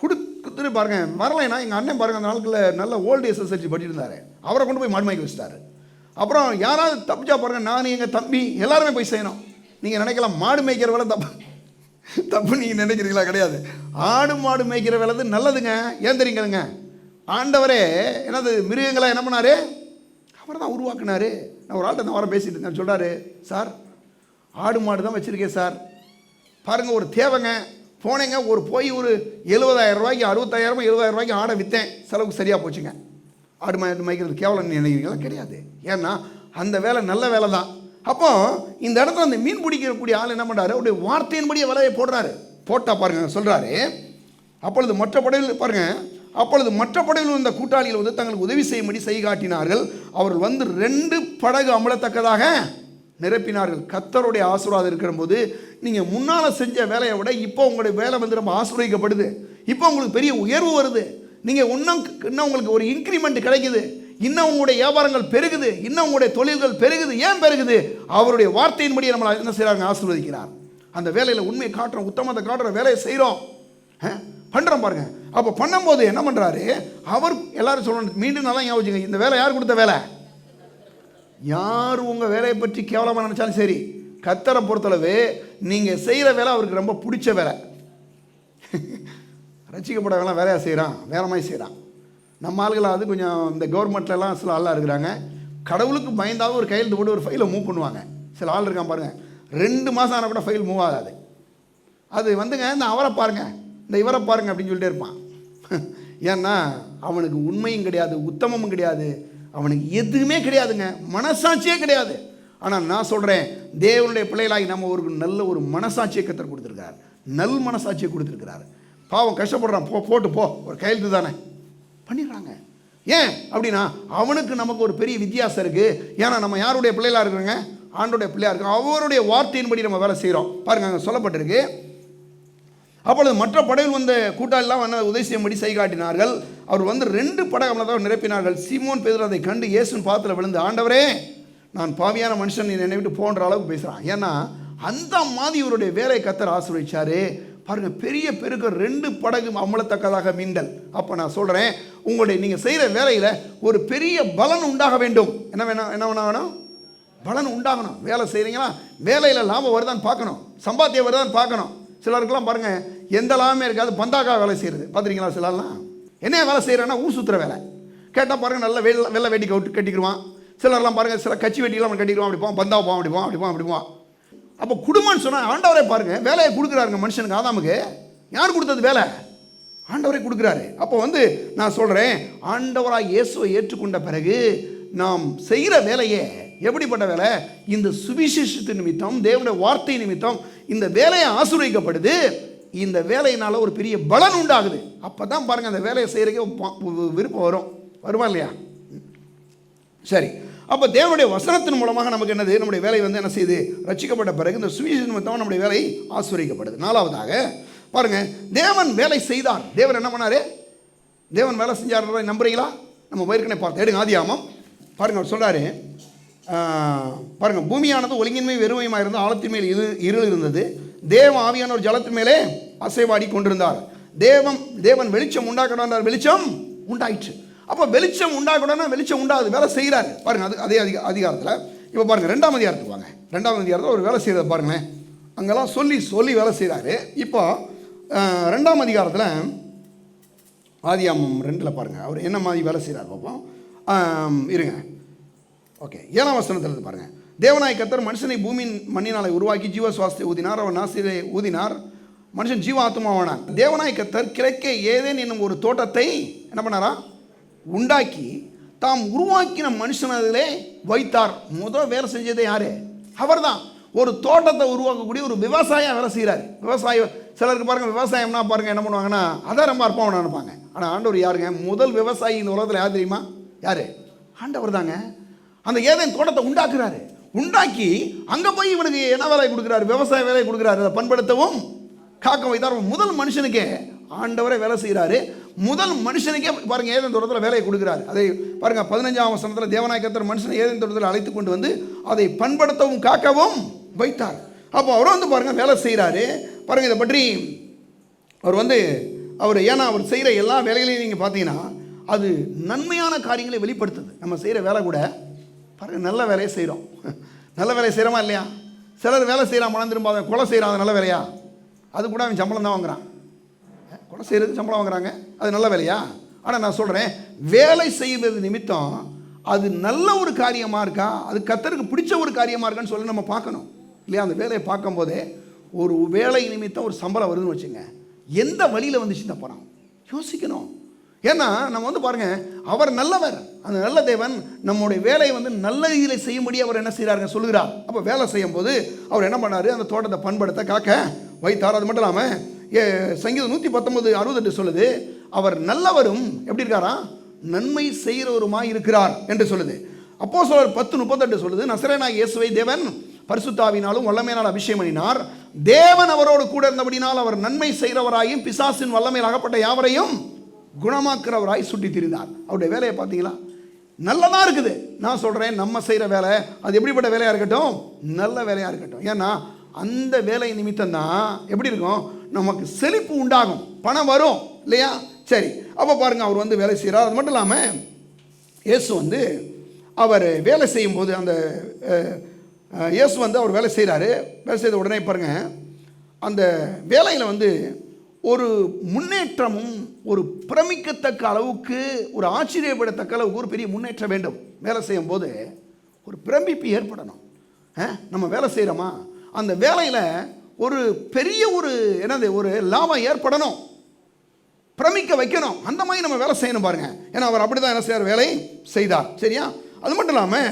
கொடுத்துட்டு பாருங்கள் வரலைன்னா எங்கள் அண்ணன் பாருங்கள் அந்த நாளுக்குள்ள நல்ல ஓல்டு எஸ்எஸ்எல்சி படிச்சுட்டு இருந்தார். அவரை கொண்டு போய் மாடு மேய்க்க வச்சுட்டாரு. அப்புறம் யாராவது தப்பிச்சா பாருங்கள், நான் எங்கள் தம்பி எல்லாருமே போய் செய்யணும். நீங்கள் நினைக்கலாம் மாடு மேய்க்கிற வேலை தப்பு நீங்கள் நினைக்கிறீங்களா? கிடையாது. ஆடு மாடு மேய்க்கிற வேலை நல்லதுங்க. ஏன் தெரியுங்க, ஆண்டவரே என்னது மிருகங்களை என்ன பண்ணார், அவர் தான் உருவாக்குனார். நான் ஒரு ஆள்கிட்ட வாரம் பேசிட்டு இருந்தேன், சொல்கிறாரு, சார் ஆடு மாடு தான் வச்சுருக்கேன் சார், பாருங்கள் ஒரு தேவைங்க போனேங்க, ஒரு 70,000 ரூபாய்க்கு 60,000 70,000 ரூபாய்க்கு ஆடை விற்றேன், செலவுக்கு சரியாக போச்சுங்க. ஆடு மாடு மேய்க்கிறது கேவலம் நினைக்கிறீங்களா? கிடையாது. ஏன்னா அந்த வேலை நல்ல வேலை தான். அப்போ இந்த இடத்துல அந்த மீன் பிடிக்கக்கூடிய ஆள் என்ன பண்ணுறாரு, அவருடைய வார்த்தையின்படியே விலையை போடுறாரு. போட்டால் பாருங்க சொல்கிறாரு, அப்பொழுது மற்ற படையில் பாருங்கள், அப்பொழுது மற்ற படையில் இந்த கூட்டாளிகள் தங்களுக்கு உதவி செய்யும்படி செய்காட்டினார்கள். அவர்கள் 2 படகு அமலத்தக்கதாக நிரப்பினார்கள். கர்த்தருடைய ஆசீர்வாதம் இருக்கிற போது நீங்கள் முன்னால் செஞ்ச வேலையை விட இப்போ உங்களுடைய வேலை ரொம்ப ஆசீர்வதிக்கப்படுது. இப்போ உங்களுக்கு பெரிய உயர்வு வருது. நீங்கள் இன்னும் உங்களுக்கு ஒரு இன்க்ரிமெண்ட் கிடைக்குது. இன்னும் உங்களுடைய வியாபாரங்கள் பெருகுது, இன்னும் உங்களுடைய தொழில்கள் பெருகுது. ஏன் பெருகுது? அவருடைய வார்த்தையின்படி நம்மளை என்ன செய்கிறாங்க, ஆசீர்வதிக்கிறார். அந்த வேலையில் உண்மையை காட்டுறோம், உத்தமத்தை காட்டுற வேலையை செய்கிறோம், பண்ணுறோம் பாருங்க. அப்போ பண்ணும்போது என்ன பண்ணுறாரு அவர், எல்லாரும் சொல்லணும் மீண்டும் நல்லா ஞாபகம், இந்த வேலை யார் கொடுத்த வேலை? யார் உங்கள் வேலையை பற்றி கேவலமாக நினச்சாலும் சரி, கர்த்தரை பொறுத்தளவு நீங்கள் செய்கிற வேலை அவருக்கு ரொம்ப பிடிச்ச வேலை. ரசிக்கப்படவெல்லாம் வேலையாக செய்கிறான், வேலை மாதிரி செய்கிறான். நம்ம ஆளுகளாவது கொஞ்சம் இந்த கவர்மெண்ட்லலாம் சில ஆளாக இருக்கிறாங்க, கடவுளுக்கு பயந்தாவது ஒரு கையெழுத்து போட்டு ஒரு ஃபைலை மூவ் பண்ணுவாங்க. சில ஆள் இருக்கான் பாருங்கள், 2 மாதம் ஆனால் கூட ஃபைல் மூவ் ஆகாது. அது இந்த அவரை பாருங்கள், இந்த இவரை பாருங்கள் அப்படின்னு சொல்லிட்டே இருப்பான். ஏன்னா அவனுக்கு உண்மையும் கிடையாது, உத்தமமும் கிடையாது, அவனுக்கு எதுவுமே கிடையாதுங்க, மனசாட்சியே கிடையாது. ஆனால் நான் சொல்கிறேன், தேவனுடைய பிள்ளைகளாகி நம்ம ஒரு நல்ல ஒரு மனசாட்சியை கர்த்தர் கொடுத்துருக்கார், நல் மனசாட்சியை கொடுத்துருக்கிறார். பாவம் கஷ்டப்படுறான், போட்டு போ, ஒரு கையெழுத்து தானே பண்ணிடுறாங்க. ஏன் அப்படின்னா அவனுக்கு நமக்கு ஒரு பெரிய வித்தியாசம் இருக்குது. ஏன்னா நம்ம யாருடைய பிள்ளைகளாக இருக்கிறோங்க, ஆண்டோடைய பிள்ளையாக இருக்கோம். அவருடைய வார்த்தையின்படி நம்ம வேலை செய்கிறோம். பாருங்க அங்கே சொல்லப்பட்டிருக்கு, அப்பொழுது மற்ற படையில் கூட்டாளெல்லாம் உதவி செய்யும்படி செய்காட்டினார்கள். அவர் 2 படகு நிரப்பினார்கள். சீமோன் பேதுரு அதை கண்டு இயேசுவின் பாதத்தில் விழுந்து, ஆண்டவரே நான் பாவியான மனுஷன், நீ என்னை விட்டு போன்ற அளவுக்கு பேசுகிறான். ஏன்னா அந்த மாதிரி இவருடைய வேலை கர்த்தர் ஆசீர்வதிச்சாரு. பாருங்க, பெரிய பெருக்க 2 படகு அமலத்தக்கதாக மீண்டல். அப்போ நான் சொல்கிறேன், உங்களுடைய நீங்கள் செய்கிற வேலையில் ஒரு பெரிய பலன் உண்டாக வேண்டும். என்ன வேணும்? பலன் உண்டாகணும். வேலை செய்கிறீங்களா, வேலையில் லாபம் வருதான்னு பார்க்கணும், சம்பாத்தியம் வருதான்னு பார்க்கணும். சிலருக்கெல்லாம் பாருங்கள் எந்த லாபமே இருக்காது, பந்தாக்காக வேலை செய்கிறது பார்த்துருக்கீங்களா? சிலர்லாம் என்ன வேலை செய்கிறேன்னா ஊர் சுற்றுற வேலை. கேட்டால் பாருங்கள் நல்ல வெள்ளை வேட்டி கட்டிக்கிடுவான். சிலர்லாம் பாருங்கள் சில கட்சி வெட்டிலாம் கட்டிக்குவான், அப்படி போவான், பந்தா போவான், அப்படி போவான். அப்போ குடும்பம்னு சொன்னால் ஆண்டவரே பாருங்கள் வேலையை கொடுக்குறாருங்க மனுஷனுக்கு. ஆதாமுக்கு யார் கொடுத்தது வேலை? ஆண்டவரே கொடுக்குறாரு. அப்போ நான் சொல்கிறேன், ஆண்டவராக இயேசுவை ஏற்றுக்கொண்ட பிறகு நாம் செய்கிற வேலையே எப்படிப்பட்ட வேலை? இந்த சுவிசேஷத்து நிமித்தம், தேவனுடைய வார்த்தை நிமித்தம் இந்த வேலையை ஆசீர்வதிக்கப்படுது. இந்த வேலையினால் ஒரு பெரிய பலன் உண்டாகுது. அப்போ தான் பாருங்கள் அந்த வேலையை செய்கிறதுக்கு விருப்பம் வருமா இல்லையா? சரி, அப்போ தேவனுடைய வசனத்தின் மூலமாக நமக்கு என்னது, நம்முடைய வேலை என்ன செய்யுது? ரட்சிக்கப்பட்ட பிறகு இந்த சுவிசேஷ நிமித்தம் நம்முடைய வேலை ஆசீர்வதிக்கப்படுது. 4வதாக பாருங்கள், தேவன் வேலை செய்தார். தேவன் என்ன பண்ணார்? தேவன் வேலை செஞ்சார் நம்புறீங்களா? நம்ம ஏற்கனவே பார்த்தோம். எடுங்க ஆதியாகமம் பாருங்கள், அவர் சொல்கிறாரு பாருங்கள், பூமியானது ஒழுங்கின்மை வெறுமையுமாக இருந்த ஆழத்தின் மேல் இருள் இருந்தது. தேவ ஆவியான ஒரு ஜலத்தின் மேலே அசைவாடி கொண்டிருந்தார். தேவன் வெளிச்சம் உண்டாக்கணும், வெளிச்சம் உண்டாயிற்று. அப்போ வெளிச்சம் உண்டாக்கணும்னா வெளிச்சம் உண்டாகுது, வேலை செய்கிறாரு. பாருங்கள், அதே அதிகாரத்தில் இப்போ பாருங்கள் 2ஆம் அதிகாரத்துக்கு வாங்க. 2ஆம் அதிகாரத்தில் ஒரு வேலை செய்கிறத பாருங்களேன். அங்கெல்லாம் சொல்லி வேலை செய்கிறாரு. இப்போ 2ஆம் அதிகாரத்தில் ஆதியாகமம் 2 பாருங்கள் அவர் என்ன மாதிரி வேலை செய்கிறார் பார்ப்போம். இருங்க, ஓகே, 7ஆம் வசனத்தில் பாருங்கள், தேவனாய் கர்த்தர் மனுஷனை பூமியின் மண்ணினாலே உருவாக்கி ஜீவ சுவாசத்தை ஊதினார். அவன் நாசிலே ஊதினார், மனுஷன் ஜீவ ஆத்மாவானான். தேவனாய் கர்த்தர் கிழக்கே ஏதேன் என்னும் ஒரு தோட்டத்தை என்ன பண்ணாரா? உண்டாக்கி தாம் உருவாக்கின மனுஷனதிலே வைத்தார். முதல் வேலை செஞ்சது யாரு? அவர் தான். ஒரு தோட்டத்தை உருவாக்கக்கூடிய ஒரு விவசாயம் வேலை செய்கிறார். விவசாயம் சிலருக்கு பாருங்கள், விவசாயம்னா பாருங்கள் என்ன பண்ணுவாங்கன்னா அதான் ரொம்ப அர்ப்பம் நினைப்பாங்க. ஆனால் ஆண்டவர் யாருங்க? முதல் விவசாயி இந்த உலகத்தில் யார் தெரியுமா? யார்? ஆண்டவர் தாங்க. அந்த ஏதேன் தோட்டத்தை உண்டாக்குறாரு. உண்டாக்கி அங்கே போய் இவனுக்கு என்ன வேலை கொடுக்குறாரு? விவசாய வேலை கொடுக்குறாரு. அதை பண்படுத்தவும் காக்க வைத்தார். முதல் மனுஷனுக்கே ஆண்டவரை வேலை செய்கிறாரு. முதல் மனுஷனுக்கே பாருங்க ஏதேன் தோட்டத்தில் வேலையை கொடுக்குறாரு. அதை பாருங்க 15ஆம் வசனத்தில் தேவனாய கர்த்தர் மனுஷனை ஏதேன் தோட்டத்தில் அழைத்து கொண்டு வந்து அதை பண்படுத்தவும் காக்கவும் வைத்தார். அப்போ அவரும் வந்து பாருங்க வேலை செய்கிறாரு. பாருங்க இதை பற்றி அவர் ஏன்னா அவர் செய்கிற எல்லா வேலைகளையும் நீங்கள் பார்த்தீங்கன்னா அது நன்மையான காரியங்களை வெளிப்படுத்துது. நம்ம செய்கிற வேலை கூட பாருங்க நல்ல வேலையை செய்கிறோம். நல்ல வேலையை செய்கிறோமா இல்லையா? சிலர் வேலை செய்கிறான், மனம் திரும்ப கொலை செய்கிறான், அது நல்ல வேலையா? அது கூட அவன் சம்பளம் தான் வாங்குறான். கொலை செய்கிறது சம்பளம் வாங்குறாங்க, அது நல்ல வேலையா? ஆனால் நான் சொல்கிறேன், வேலை செய்வது நிமித்தம் அது நல்ல ஒரு காரியமாக இருக்கா, அது கர்த்தருக்கு பிடிச்ச ஒரு காரியமாக இருக்கான்னு சொல்லி நம்ம பார்க்கணும் இல்லையா? அந்த வேலையை பார்க்கும்போதே ஒரு வேலை நிமித்தம் ஒரு சம்பளம் வருதுன்னு வச்சுங்க, எந்த வழியில் வந்துச்சு இந்த பணம் யோசிக்கணும். ஏன்னா நம்ம பாருங்கள், அவர் நல்லவர். அந்த நல்ல தேவன் நம்முடைய வேலையை நல்ல இதில் செய்யும்படி அவர் என்ன செய்கிறாருங்க சொல்லுகிறார். அப்போ வேலை செய்யும் போது அவர் என்ன பண்ணார்? அந்த தோட்டத்தை பண்படுத்த காக்க வைத்தார். அது மட்டும் இல்லாமல் சங்கீதம் 119:68 சொல்லுது, அவர் நல்லவரும் எப்படி இருக்காரா? நன்மை செய்கிறவருமாய் இருக்கிறார் என்று சொல்லுது. அப்போஸ்தலர் 10:38 சொல்லுது, நசரேயனாகிய இயேசுவை தேவன் பரிசுத்தாவினாலும் வல்லமையினால் அபிஷேகம் பண்ணினார். தேவன் அவரோடு கூட இருந்தபடினால் அவர் நன்மை செய்கிறவராயும் பிசாசின் வல்லமையில் அகப்பட்ட யாவரையும் குணமாக்குறவராய் சுட்டி திரிந்தார். அவருடைய வேலையை பார்த்தீங்களா? நல்லதாக இருக்குது. நான் சொல்கிறேன், நம்ம செய்கிற வேலை அது எப்படிப்பட்ட வேலையாக இருக்கட்டும், நல்ல வேலையாக இருக்கட்டும். ஏன்னா அந்த வேலை நிமித்தம் தான் எப்படி இருக்கும், நமக்கு செழிப்பு உண்டாகும், பணம் வரும் இல்லையா? சரி, அப்போ பாருங்கள் அவர் வேலை செய்கிறார். அது மட்டும் இல்லாமல் இயேசு அவர் வேலை செய்யும்போது அந்த இயேசு அவர் வேலை செய்கிறாரு. வேலை செய்த உடனே பாருங்கள், அந்த வேலையில் ஒரு முன்னேற்றமும் ஒரு பிரமிக்கத்தக்க அளவுக்கு, ஒரு ஆச்சரியப்படத்தக்க அளவுக்கு ஒரு பெரிய முன்னேற்றம் வேண்டும். வேலை செய்யும் போது ஒரு பிரமிப்பு ஏற்படணும். நம்ம வேலை செய்கிறோமா, அந்த வேலையில் ஒரு பெரிய ஒரு ஒரு லாபம் ஏற்படணும், பிரமிக்க வைக்கணும். அந்த மாதிரி நம்ம வேலை செய்யணும் பாருங்க. ஏன்னா அவர் அப்படி தான் என்ன செய்யார், வேலை செய்தார். சரியா? அது மட்டும் இல்லாமல்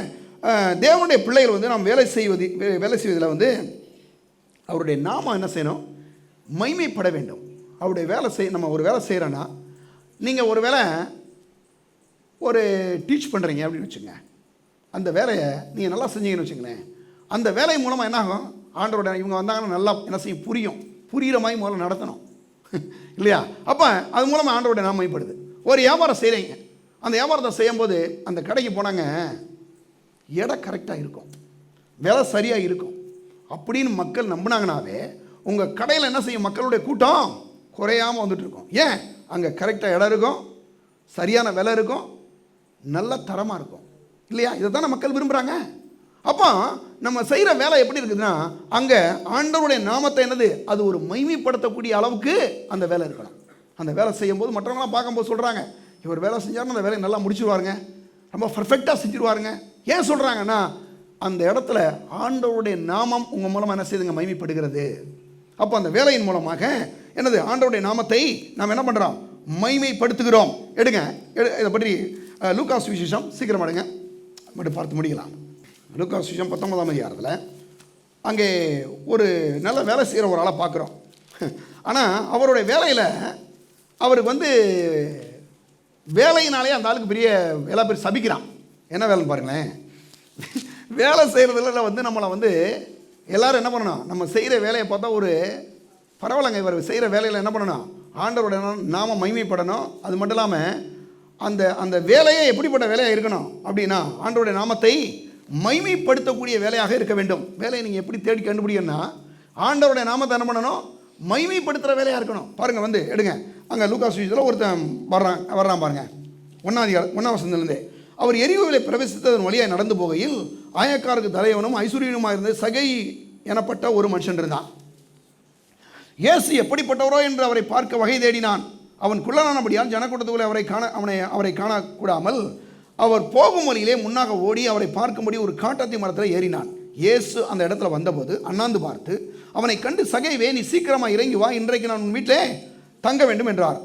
தேவனுடைய பிள்ளைகள் நாம் வேலை செய்வதில் அவருடைய நாமம் என்ன செய்யணும், மைமைப்பட வேண்டும். அவருடைய வேலை நம்ம ஒரு வேலை செய்கிறோன்னா, நீங்கள் ஒரு வேலை ஒரு டீச் பண்ணுறீங்க அப்படின்னு வச்சுங்க, அந்த வேலையை நீங்கள் நல்லா செஞ்சீங்கன்னு வச்சுங்களேன், அந்த வேலை மூலமாக என்ன ஆகும், ஆண்டவரோட இவங்க வந்தாங்கன்னா நல்லா என்ன செய்யும், புரிகிற மாதிரி முதல்ல நடத்தணும் இல்லையா? அப்போ அது மூலமாக ஆண்டவரோட நாம மைப்படுது. ஒரு வியாபாரம் செய்கிறீங்க, அந்த வியாபாரத்தை செய்யும்போது அந்த கடைக்கு போனாங்க, இடம் கரெக்டாக இருக்கும், விலை சரியாக இருக்கும் அப்படின்னு மக்கள் நம்பினாங்கனாவே உங்கள் கடையில் என்ன செய்யும், மக்களுடைய கூட்டம் குறையாமல் வந்துட்டு இருக்கும். ஏன்? அங்கே கரெக்டாக இடம் இருக்கும், சரியான விலை இருக்கும், நல்ல தரமாக இருக்கும் இல்லையா? இதை தானே மக்கள் விரும்புகிறாங்க. அப்போ நம்ம செய்கிற வேலை எப்படி இருக்குதுன்னா, அங்கே ஆண்டவருடைய நாமத்தை அது ஒரு மைமைப்படுத்தக்கூடிய அளவுக்கு அந்த வேலை இருக்கணும். அந்த வேலை செய்யும்போது மற்றவங்களாம் பார்க்கும்போது சொல்கிறாங்க, இவர் வேலை செஞ்சாருன்னா அந்த வேலையை நல்லா முடிச்சுடுவாருங்க, ரொம்ப பர்ஃபெக்டாக செஞ்சுருவாருங்க. ஏன் சொல்கிறாங்கன்னா, அந்த இடத்துல ஆண்டவருடைய நாமம் உங்கள் மூலமாக என்ன செய்யுதுங்க, மைமைப்படுகிறது. அப்போ அந்த வேலையின் மூலமாக ஆண்டவருடைய நாமத்தை நாம் என்ன பண்ணுறோம், மைமைப்படுத்துகிறோம். எடுங்க, இதை பற்றி லூக்கா சுவிசேஷம் சீக்கிரம் எடுங்க, மட்டும் பார்த்து முடிக்கலாம். லூக்கா சுவிசேஷம் 19ஆம் அதிகாரத்தில் அங்கே ஒரு நல்ல வேலை செய்கிற ஒரு ஆளை பார்க்குறோம். ஆனால் அவருடைய வேலையில் அவருக்கு வேலையினாலே அந்த ஆளுக்கு பெரிய வேலை பெரிய சபிக்கிறான். என்ன வேலைன்னு பாருங்களேன், வேலை செய்கிறதுல நம்மளை எல்லோரும் என்ன பண்ணணும், நம்ம செய்கிற வேலையை பார்த்தா ஒரு பரவாயில்லைங்க, இவர் செய்கிற வேலையில் என்ன பண்ணணும், ஆண்டவருடைய நாம மைமைப்படணும். அது மட்டும் இல்லாமல் அந்த வேலையே எப்படிப்பட்ட வேலையாக இருக்கணும் அப்படின்னா, ஆண்டவருடைய நாமத்தை மைமைப்படுத்தக்கூடிய வேலையாக இருக்க வேண்டும். வேலையை நீங்கள் எப்படி தேடி கண்டுபிடிக்கணும்னா, ஆண்டவருடைய நாமத்தை என்ன பண்ணணும், மைமைப்படுத்துகிற வேலையாக இருக்கணும். பாருங்கள் எடுங்க, அங்கே லூக்கா சுவிசேஷத்தில் ஒருத்தன் வர்றான் பாருங்கள், 1ஆம் வசனத்திலிருந்தே. அவர் எரிகோவிலே பிரவேசித்ததன் வழியாக நடந்து போகையில் ஆயக்காருக்கு தலைவனும் ஐஸ்வர்யனுமாக இருந்த சகை எனப்பட்ட ஒரு மனுஷன் இருந்தான். இயேசு எப்படிப்பட்டவரோ என்று அவரை பார்க்க வகை தேடினான். அவன் குள்ளனானபடியால் ஜனக்கூட்டத்துக்குள்ளே அவரை காணக்கூடாமல் அவர் போகும் வழியிலே முன்னாக ஓடி அவரை பார்க்கும்படி ஒரு காட்டத்தி மரத்தில் ஏறினான். இயேசு அந்த இடத்துல வந்தபோது அண்ணாந்து பார்த்து அவனை கண்டு, சகைவே, நீ சீக்கிரமாக இறங்கி வா, இன்றைக்கு நான் உன் வீட்டிலே தங்க வேண்டும் என்றார்.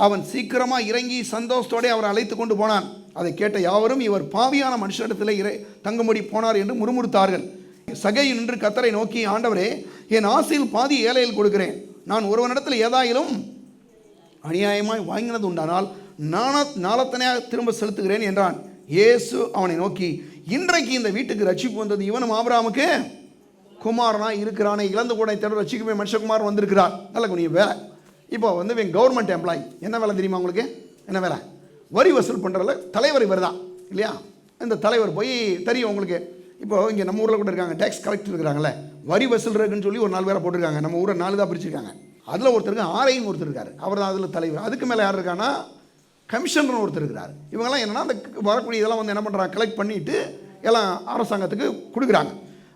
அவன் சீக்கிரமாக இறங்கி சந்தோஷத்தோடு அவரை அழைத்து கொண்டு போனான். அதை கேட்ட யாவரும், இவர் பாவியான மனுஷனிடத்தில் தங்கும்படி போனார் என்று முறுமுறுத்தார்கள். சகை நின்று கர்த்தரை நோக்கி, ஆண்டவரே, என் ஆசையில் பாதி ஏழையில் கொடுக்கிறேன். நான் ஒருவனிடத்தில் ஏதாயிலும் அநியாயமாய் வாங்கினது உண்டானால் நாளத்தனையாக திரும்ப செலுத்துகிறேன் என்றான். இயேசு அவனை நோக்கி, இன்றைக்கு இந்த வீட்டுக்கு ரட்சிப்பு வந்தது இவனும் ஆபிரகாமுக்கு குமாரனாய் இருக்கிறானே. இழந்து கூட தேட ரட்சிக்கவே மனுஷகுமாரன் வந்திருக்கிறார். நல்ல கொஞ்சம் வேலை. இப்போ வந்து இவன் கவர்மெண்ட் எம்ப்ளாயி. என்ன வேலை தெரியுமா உங்களுக்கு? என்ன வேலை? வரி வசூல் பண்ணுறதுல தலைவர் இவர் தான் இல்லையா? இந்த தலைவர் போய் தெரியும் உங்களுக்கு. இப்போ இங்கே நம்ம ஊரில் கூட இருக்காங்க, டேக்ஸ் கலெக்டர் இருக்கிறாங்களே, வரி வசூல் இருக்குன்னு சொல்லி ஒரு 4 பேரை போட்டிருக்காங்க. நம்ம ஊரை 4 தான் பிரிச்சிருக்காங்க. அதில் ஒருத்தருக்கு ஆரையும் ஒருத்தர் இருக்கார், அவர் தான் அதில் தலைவர். அதுக்கு மேலே யார் இருக்கான்னா கமிஷனர் ஒருத்தர் இருக்கிறார். இவங்கெல்லாம் என்னென்னா அந்த வரக்கூடிய இதெல்லாம் வந்து என்ன பண்ணுறாங்க, கலெக்ட் பண்ணிவிட்டு எல்லாம் அரசாங்கத்துக்கு கொடுக்குறாங்க.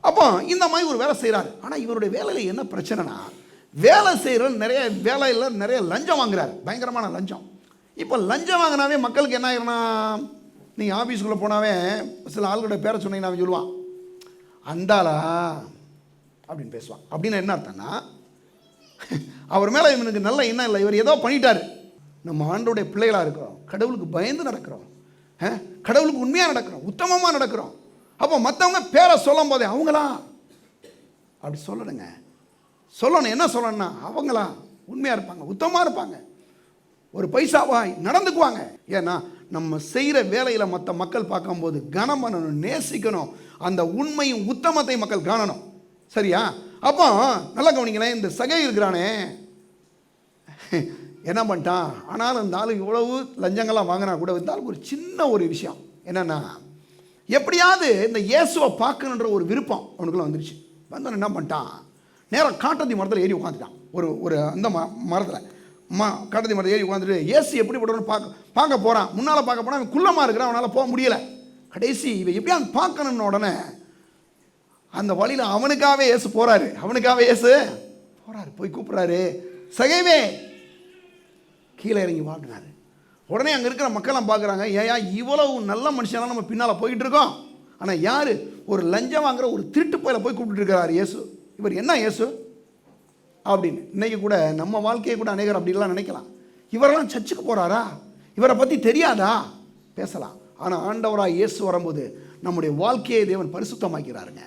அப்போ இந்த மாதிரி ஒரு வேலை செய்கிறாரு. ஆனால் இவருடைய வேலையில் என்ன பிரச்சனைனா, வேலை செய்கிறவர் நிறைய லஞ்சம் வாங்குறாரு, பயங்கரமான லஞ்சம். இப்போ லஞ்சம் வாங்கினாவே மக்களுக்கு என்ன ஆகிருன்னா, நீங்கள் ஆஃபீஸுக்குள்ளே போனாவே சில ஆளுடைய பேரை சொன்னீங்கன்னா அவன் சொல்லுவான், அந்தாளா அப்படின்னு பேசுவான். அப்படின்னு என்ன அர்த்தம்னா, அவர் மேலே இவனுக்கு நல்ல எண்ணம் இல்லை, இவர் ஏதோ பண்ணிட்டார். நம்ம ஆண்டோடைய பிள்ளைகளாக இருக்கிறோம், கடவுளுக்கு பயந்து நடக்கிறோம், கடவுளுக்கு உண்மையாக நடக்கிறோம், உத்தமமாக நடக்கிறோம். அப்போ மற்றவங்க பேரை சொல்லும் போதே அவங்களா அப்படி சொல்லணுங்க. சொல்லணும். என்ன சொல்லணும்னா, அவங்களா உண்மையாக இருப்பாங்க, உத்தமமாக இருப்பாங்க, ஒரு பைசாவாய் நடந்துக்குவாங்க. ஏன்னா நம்ம செய்கிற வேலையில் மற்ற மக்கள் பார்க்கும்போது கனம் பண்ணணும், நேசிக்கணும், அந்த உண்மையும் உத்தமத்தை மக்கள் காணணும். சரியா? அப்போ நல்லா கவனிங்களேன். இந்த சகை இருக்கிறானே என்ன பண்ணிட்டான், ஆனாலும் இந்த ஆளு இவ்வளவு லஞ்சங்கள்லாம் வாங்கினா கூட இருந்தாலும் ஒரு சின்ன ஒரு விஷயம் என்னென்னா, எப்படியாவது இந்த இயேசுவை பார்க்கணுன்ற ஒரு விருப்பம் அவனுக்குள்ள வந்துருச்சு. வந்தவன் என்ன பண்ணிட்டான், நேரம் காட்டத்தி மரத்தில் ஏறி உட்காந்துட்டான். ஒரு அந்த மரத்தில் காட்டத்தி மரத்தில் ஏறி உட்காந்துட்டு இயேசு எப்படி போடணும்னு பார்க்க போகிறான். முன்னால் பார்க்க போனால் அவன் குள்ளமாக இருக்கிறான், அவனால் போக முடியலை. கடைசி இவன் எப்படியாவது பார்க்கணுன்னு உடனே அந்த வழியில் அவனுக்காகவே இயேசு போகிறாரு. போய் கூப்பிட்றாரு, சகைவே கீழே இறங்கி வாங்கினாரு. உடனே அங்கே இருக்கிற மக்கள்லாம் பார்க்குறாங்க, ஏயா இவ்வளவு நல்ல மனுஷனால நம்ம பின்னால் போயிட்டு இருக்கோம், ஆனால் யார் ஒரு லஞ்சம் வாங்குற ஒரு திருட்டு போயில போய் கூப்பிட்டு இருக்கிறாரு இயேசு. இவர் என்ன இயேசு அப்படின்னு இன்றைக்கி கூட நம்ம வாழ்க்கையை கூட அநேகர் அப்படிலாம் நினைக்கலாம். இவரெல்லாம் சர்ச்சுக்கு போகிறாரா, இவரை பற்றி தெரியாதா பேசலாம். ஆனால் ஆண்டவராக இயேசு வரும்போது நம்முடைய வாழ்க்கையை தேவன் பரிசுத்தமாக்கிறாருங்க.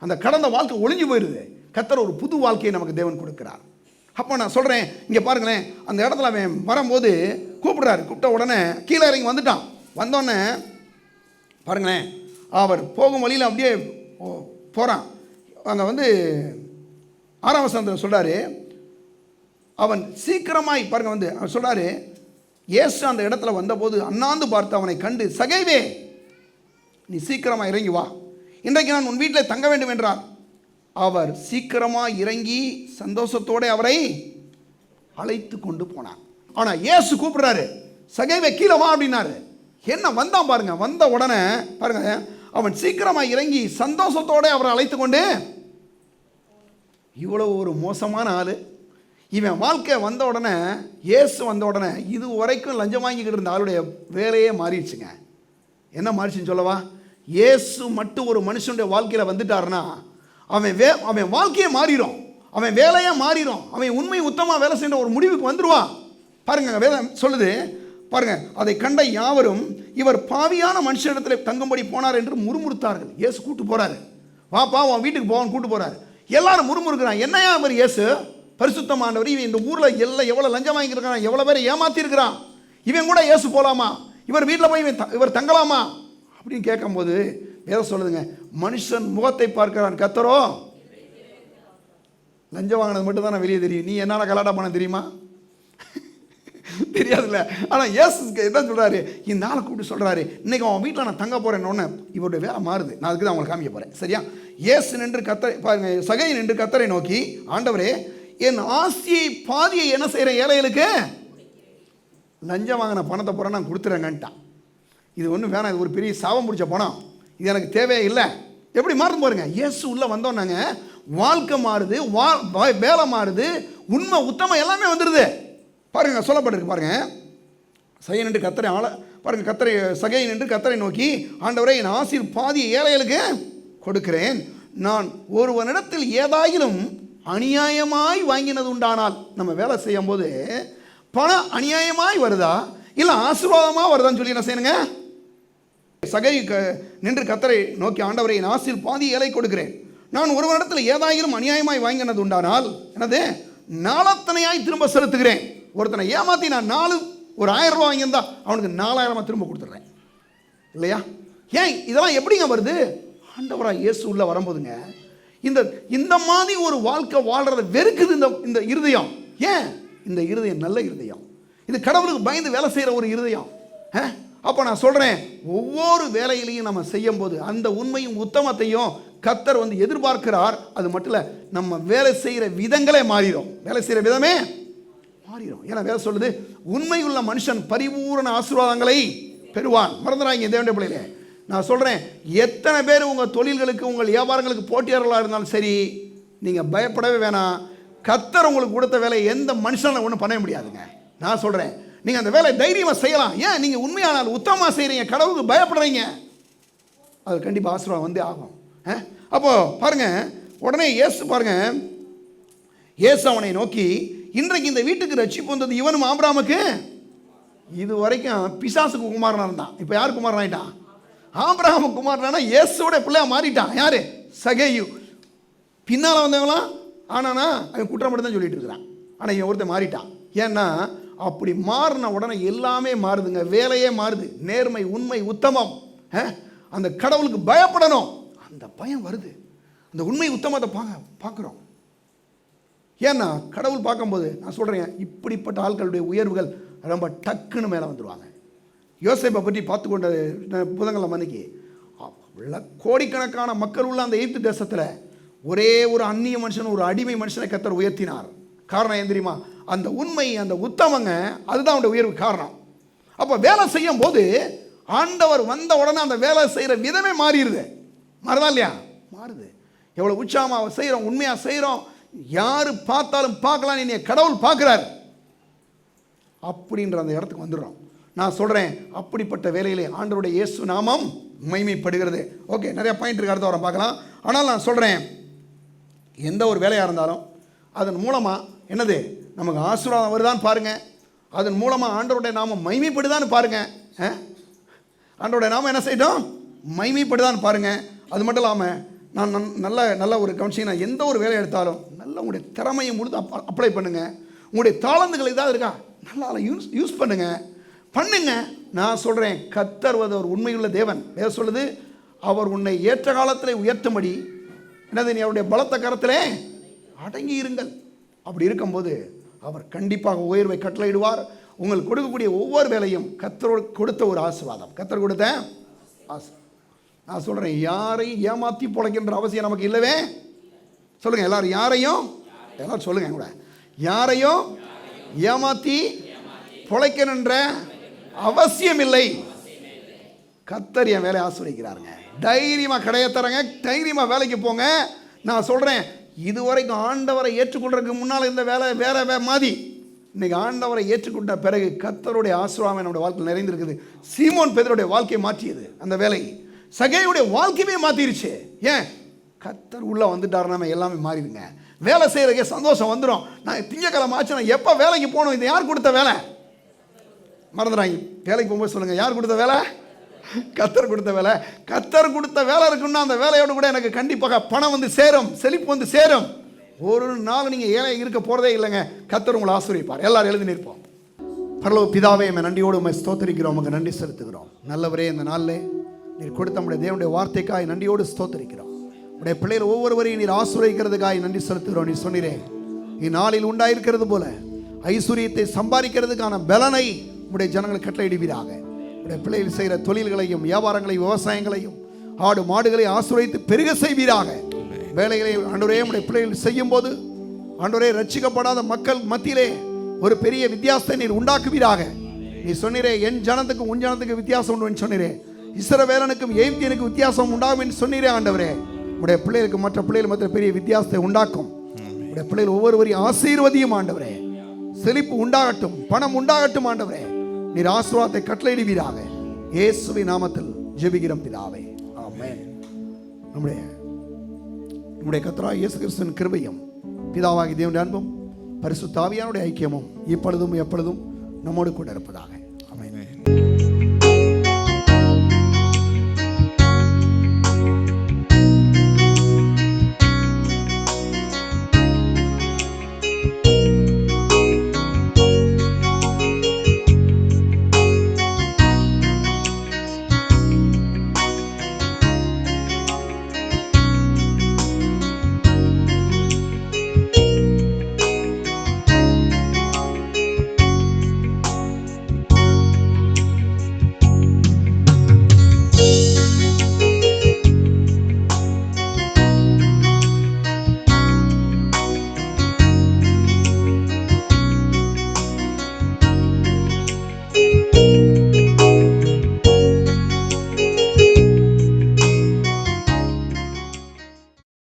அந்த கடந்த வாழ்க்கை ஒளிஞ்சு போயிடுது. கர்த்தர் ஒரு புது வாழ்க்கையை நமக்கு தேவன் கொடுக்கிறார். அப்போ நான் சொல்கிறேன், இங்கே பாருங்களேன், அந்த இடத்துல அவன் வரும்போது கூப்பிட்றாரு. கூப்பிட்ட உடனே கீழே இறங்கி வந்துட்டான். வந்தோடனே பாருங்களேன், அவர் போகும் வழியில் அப்படியே போகிறான். அங்கே வந்து 6ஆம் வசனத்தில் சொல்கிறாரு, அவன் சீக்கிரமாய் பாருங்க வந்து அவர் சொல்கிறாரு, இயேசு அந்த இடத்துல வந்தபோது அண்ணாந்து பார்த்து அவனை கண்டு, சகைவே நீ சீக்கிரமாக இறங்கி வா, இன்றைக்கு நான் உன் வீட்டில் தங்க வேண்டும் என்றார். அவர் சீக்கிரமாக இறங்கி சந்தோஷத்தோடு அவரை அழைத்து கொண்டு போனார். ஆனால் இயேசு கூப்பிடுறாரு, சகைவே கீழே வா அப்படின்னாரு. என்ன வந்தான் பாருங்க. வந்த உடனே பாருங்க, அவன் சீக்கிரமாக இறங்கி சந்தோஷத்தோடு அவரை அழைத்து கொண்டு, இவ்வளவு ஒரு மோசமான ஆள் இவன் வாழ்க்கை வந்த உடனே, இயேசு வந்த உடனே இது வரைக்கும் லஞ்சம் வாங்கிக்கிட்டு இருந்த ஆளுடைய வேலையே மாறிடுச்சுங்க. என்ன மாறிச்சுன்னு சொல்லவா? இயேசு மட்டும் ஒரு மனுஷனுடைய வாழ்க்கையில் வந்துட்டாருன்னா அவன் வாழ்க்கையே மாறிடும், அவன் வேலையே மாறிடும், அவன் உண்மை உத்தமாக வேலை செய்கிற ஒரு முடிவுக்கு வந்துடுவான். பாருங்க, வேதம் சொல்லுது பாருங்க, அதை கண்ட யாவரும் இவர் பாவியான மனுஷனிடத்தில் தங்கும்படி போனார் என்று முறுமுறுத்தார்கள். இயேசு கூட்டு போறாரு, வாப்பா உன் வீட்டுக்கு போவான்னு கூட்டு போறாரு. எல்லாரும் முறுமுறுக்கிறான். என்னையா அவர் இயேசு பரிசுத்தமானவர், இவன் இந்த ஊரில் எவ்வளோ லஞ்சம் வாங்கியிருக்கான், எவ்வளோ பேரை ஏமாத்தி இருக்கிறான், இவன் கூட இயேசு போகலாமா, இவர் வீட்டில் போய் இவர் தங்கலாமா அப்படின்னு கேட்கும்போது வேதம் சொல்லுதுங்க, மனுஷன் முகத்தை பார்க்கிறான், கர்த்தரோ லஞ்சம் வாங்கினது மட்டும் தான் வெளியே தெரியும். நீ என்னால கலாட்டா பண்ண தெரியுமா? தெரியாதுல்ல. ஆனால் இயேசு என்ன சொல்கிறாரு, இந்த ஆளை கூப்பிட்டு சொல்கிறாரு, இன்னைக்கு அவன் வீட்டில் நான் தங்க போகிறேன்னு இவருடைய வேலை மாறுது. நான் அதுக்கு தான் அவங்களை காமிக்க போகிறேன். சரியா? இயேசு நின்று கத்தரை பாருங்க, சகை நின்று கத்தரை நோக்கி, ஆண்டவரே என் ஆசியை பாதியை என்ன செய்கிறேன், ஏழைகளுக்கு லஞ்சம் வாங்கின பணத்தை பூரா நான் கொடுத்துறேங்கன்ட்டான். இது ஒன்றும் வேணாம், இது ஒரு பெரிய சாபம் பிடிச்ச பணம், இது எனக்கு தேவையே இல்லை. எப்படி மாறுது பாருங்க. இயேசு உள்ளே வந்தோன்னாங்க வாழ்க்கை மாறுது, வேலை மாறுது, உண்மை உத்தமம் எல்லாமே வந்துடுது. பாருங்க, சொல்லப்பட்டிருக்கு பாருங்க, சகை நின்று கத்தரை பாருங்க, கத்தரை சகை நின்று கத்தரை நோக்கி, ஆண்டவரே என் ஆசீர் பாதி ஏழைகளுக்கு கொடுக்கிறேன். நான் ஒருவனிடத்தில் ஏதாயிலும் அநியாயமாய் வாங்கினது உண்டானால், நம்ம வேலை செய்யும் போது பணம் அநியாயமாய் வருதா இல்லை ஆசீர்வாதமாக வருதான்னு சொல்லி என்ன செய்யணுங்க, சகை நின்று கர்த்தரை நோக்கி, ஆண்டவரை, என் ஆசில் பாதி ஏழை கொடுக்கிறேன். நான் ஒரு வருடத்தில் ஏதாயிரம் அநியாயமாய் வாங்கினது உண்டானால் எனது நாளத்தனையாய் திரும்ப செலுத்துகிறேன். ஒருத்தனை ஏமாற்றி நான் ஒரு 1000 ரூபா வாங்கியிருந்தா அவனுக்கு 4000 திரும்ப கொடுத்துட்றேன் இல்லையா? ஏன் இதெல்லாம் எப்படிங்க வருது? ஆண்டவராக இயேசு உள்ள வரும்போதுங்க இந்த மாதிரி ஒரு வாழ்க்கை வாழ்றதை வெறுக்குது இந்த இருதயம். ஏன்? இந்த இருதயம் நல்ல இருதயம், இது கடவுளுக்கு பயந்து வேலை செய்கிற ஒரு இருதயம். அப்போ நான் சொல்கிறேன், ஒவ்வொரு வேலையிலையும் நம்ம செய்யும் போது அந்த உண்மையும் உத்தமத்தையும் கர்த்தர் எதிர்பார்க்கிறார். அது மட்டும் இல்லை, நம்ம வேலை செய்கிற விதங்களே மாறிடும். வேலை செய்கிற விதமே மாறிடும். ஏன்னா வேலை சொல்லுது, உண்மையுள்ள மனுஷன் பரிபூரண ஆசீர்வாதங்களை பெறுவான். மறந்துடாங்க தேவனுடைய பிள்ளைகளே. நான் சொல்கிறேன், எத்தனை பேர் உங்கள் தொழில்களுக்கு உங்கள் வியாபாரங்களுக்கு போட்டியாளர்களாக இருந்தாலும் சரி, நீங்கள் பயப்படவே வேணாம். கர்த்தர் உங்களுக்கு கொடுத்த வேலையை எந்த மனுஷனை ஒன்றும் பண்ண முடியாதுங்க. நான் சொல்கிறேன், நீங்கள் அந்த வேலையை தைரியமாக செய்யலாம். ஏன்? நீங்கள் உண்மையானால் உத்தமமாக செய்கிறீங்க, கடவுளுக்கு பயப்படுறீங்க, அது கண்டிப்பாக ஆசீர்வாதம் வந்தே ஆகும். அப்போது பாருங்கள், உடனே இயேசு பாருங்கள், இயேசு அவனை நோக்கி, இன்றைக்கு இந்த வீட்டுக்கு ரட்சிப்பு வந்தது இவனும் ஆபிரகாமுக்கு. இது வரைக்கும் பிசாசுக்கு குமாரனாக இருந்தான், இப்போ யார் குமாரன் ஆகிட்டான்? ஆபிரகாம் குமாரனா இயேசுவோட பிள்ளையா மாறிட்டான். யாரு? சகேயு. பின்னால் வந்தவங்களாம் ஆனானா அவன் குற்றம் மட்டும் தான் சொல்லிட்டு இருக்கிறான். ஆனால் இவன் ஒருத்தன் மாறிட்டான். ஏன்னா அப்படி மாறின உடனே எல்லாமே மாறுதுங்க. வேலையே மாறுது. நேர்மை, உண்மை, உத்தமம், அந்த கடவுளுக்கு பயப்படணும், அந்த பயம் வருது. அந்த உண்மை உத்தமத்தை பார்க்குறோம். ஏன்னா கடவுள் பார்க்கும்போது நான் சொல்கிறேன், இப்படிப்பட்ட ஆட்களுடைய உயர்வுகள் ரொம்ப டக்குன்னு மேலே வந்துடுவாங்க. யோசேப்பை பற்றி பார்த்து கொண்ட புதன்கிழமை அன்னைக்கு கோடிக்கணக்கான மக்கள் உள்ள அந்த எகிப்து தேசத்தில் ஒரே ஒரு அந்நிய மனுஷன், ஒரு அடிமை மனுஷனை கர்த்தர் உயர்த்தினார். காரணம் ஏன் தெரியுமா? அந்த உண்மை, அந்த உத்தமங்க, அதுதான் அவனுடைய உயர்வு காரணம். அப்போ வேலை செய்யும் போது ஆண்டவர் வந்த உடனே அந்த வேலை செய்கிற விதமே மாறிடுது. மாறுதா இல்லையா? மாறுது. எவ்வளோ உற்சாகமாக செய்கிறோம், உண்மையாக செய்கிறோம், யார் பார்த்தாலும் பார்க்கலாம், நீ கடவுள் பார்க்குறாரு அப்படின்ற அந்த இடத்துக்கு வந்துடுறோம். நான் சொல்கிறேன், அப்படிப்பட்ட வேலையிலே ஆண்டவருடைய இயேசு நாமம் மகிமைப்படுகிறது. ஓகே, நிறைய பாயிண்ட் இருக்கு, அடுத்த வாரம் பார்க்கலாம். ஆனால் நான் சொல்கிறேன், எந்த ஒரு வேலையாக இருந்தாலும் அதன் மூலமாக என்னது நமக்கு ஆசீர்வாதம் வருதான்னு பாருங்கள். அதன் மூலமாக ஆண்டவருடைய நாமம் மகிமைப்படுதான்னு பாருங்கள். ஆண்டவருடைய நாமம் என்ன செய்யட்டும்? மகிமைப்படுதான்னு பாருங்கள். அது மட்டும் இல்லாமல் நான் நல்ல ஒரு கவனிச்சிங்கன்னா, எந்த ஒரு வேலை எடுத்தாலும் நல்ல உங்களுடைய திறமையை முழுது அப்ளை பண்ணுங்கள். உங்களுடைய தாளந்துகள் ஏதாவது இருக்கா, நல்லா யூஸ் பண்ணுங்க. நான் சொல்கிறேன், கர்த்தர் ஒரு உண்மையுள்ள தேவன். வேற சொல்லுது, அவர் உன்னை ஏற்ற காலத்தில் உயர்த்தும்படி என்னது, நீ அவருடைய பலத்த கரத்திலே அடங்கி இருங்கள். அப்படி இருக்கும்போது அவர் கண்டிப்பாக உயர்வை கட்டளையிடுவார். உங்களுக்கு கொடுக்கக்கூடிய ஒவ்வொரு வேலையும் கர்த்தர் கொடுத்த ஒரு ஆசீர்வாதம், கர்த்தர் கொடுத்த ஆசீர்வாதம். நான் சொல்கிறேன், யாரையும் ஏமாற்றி பொழைக்கின்ற அவசியம் நமக்கு இல்லவே. சொல்லுங்கள் எல்லாரும், எல்லாரும் சொல்லுங்கள் கூட, யாரையும் ஏமாற்றி பொழைக்கணுன்ற அவசியம் இல்லை. கர்த்தர் என் வேலையை ஆசீர்வதிக்கிறாருங்க. தைரியமாக கடையை தரங்க, தைரியமாக வேலைக்கு போங்க. நான் சொல்கிறேன், இதுவரைக்கும் ஆண்டவரை ஏற்றுக்கொள்றதுக்கு முன்னால் இந்த வேலை வேற மாதிரி, இன்னைக்கு ஆண்டவரை ஏற்றுக்கொண்ட பிறகு கர்த்தருடைய ஆசீர்வாதம் என்னோட வாழ்க்கையில் நிறைந்திருக்குது. சீமோன் பேதுருடைய வாழ்க்கையை மாற்றியது அந்த வேலை. சகேயுடைய வாழ்க்கையே மாற்றிருச்சு. ஏன்? கர்த்தர் உள்ளே வந்துட்டார், நம்ம எல்லாமே மாறிடுங்க. வேலை செய்கிறதுக்கே சந்தோஷம் வந்துடும். நான் திங்கக்கிழமை ஆச்சு, நான் எப்போ வேலைக்கு போகணும், இது யார் கொடுத்த வேலை? மறந்துடாங்க, வேலைக்கு போகும்போது சொல்லுங்கள், யார் கொடுத்த வேலை? கர்த்தர் கொடுத்த வேலை. கர்த்தர் கொடுத்த வேலை இருக்குன்னா அந்த வேலையோடு கூட எனக்கு கண்டிப்பாக பணம் வந்து சேரும், செழிப்பு வந்து சேரும். ஒரு நாள் நீங்கள் ஏழை இருக்க போகிறதே இல்லைங்க. கர்த்தர் உங்களை ஆசீர்வதிப்பார். எல்லாரும் எழுதி நிற்போம். பரலோக பிதாவே, நன்றியோடு உண்மை ஸ்தோத்தரிக்கிறோம், உமக்கு நன்றி செலுத்துகிறோம். நல்லவரே, இந்த நாளில் நீர் கொடுத்த நம்முடைய தேவனுடைய வார்த்தைக்காய் நன்றியோடு ஸ்தோத்தரிக்கிறோம். உடைய பிள்ளைகள் ஒவ்வொருவரையும் நீர் ஆசீர்வதிக்கிறதுக்காய் நன்றி செலுத்துகிறோம். நீ சொன்னீரே, இந்நாளில் உண்டாயிருக்கிறது போல ஐஸ்வர்யத்தை சம்பாதிக்கிறதுக்கான பலனை உடைய ஜனங்களை கட்டளையிடுவீராக. உடைய பிள்ளைகள் செய்கிற தொழில்களையும் வியாபாரங்களையும் விவசாயங்களையும் ஆடு மாடுகளை ஆசீர்வதித்து பெருக செய்வீராக. வேலைகளை ஆண்டவரே உடைய பிள்ளைகள் செய்யும் போது ஆண்டவரே ரட்சிக்கப்படாத மக்கள் மத்தியிலே ஒரு பெரிய வித்தியாசத்தை நீர் உண்டாக்குவீராக. நீ சொன்னீரே, என் ஜனத்துக்கும் உன் ஜனத்துக்கு வித்தியாசம் உண்டு சொன்னீரே, இஸ்ரவேலனுக்கும் எகிப்தியனுக்கும் வித்தியாசம் உண்டாகும் என்று சொன்னீரே. ஆண்டவரே, உடைய பிள்ளைகளுக்கு மற்ற பிள்ளைகள் மற்ற பெரிய வித்தியாசத்தை உண்டாக்கும். உடைய பிள்ளைகள் ஒவ்வொருவரையும் ஆசீர்வதியும் ஆண்டவரே. செழிப்பு உண்டாகட்டும், பணம் உண்டாகட்டும் ஆண்டவரே. நீர் ஆசீர்வாதத்தை கட்டளையிடுவீராக. இயேசுவின் நாமத்தில் ஜெபிக்கிறோம் பிதாவே, ஆமென். நம்முடைய கர்த்தராகிய இயேசு கிறிஸ்துவின் கிருபையும் பிதாவாகிய தேவனுடைய அன்பும் பரிசுத்த ஆவியானுடைய ஐக்கியமும் இப்பொழுதும் எப்பொழுதும் நம்மோடு கூட இருப்பதாக.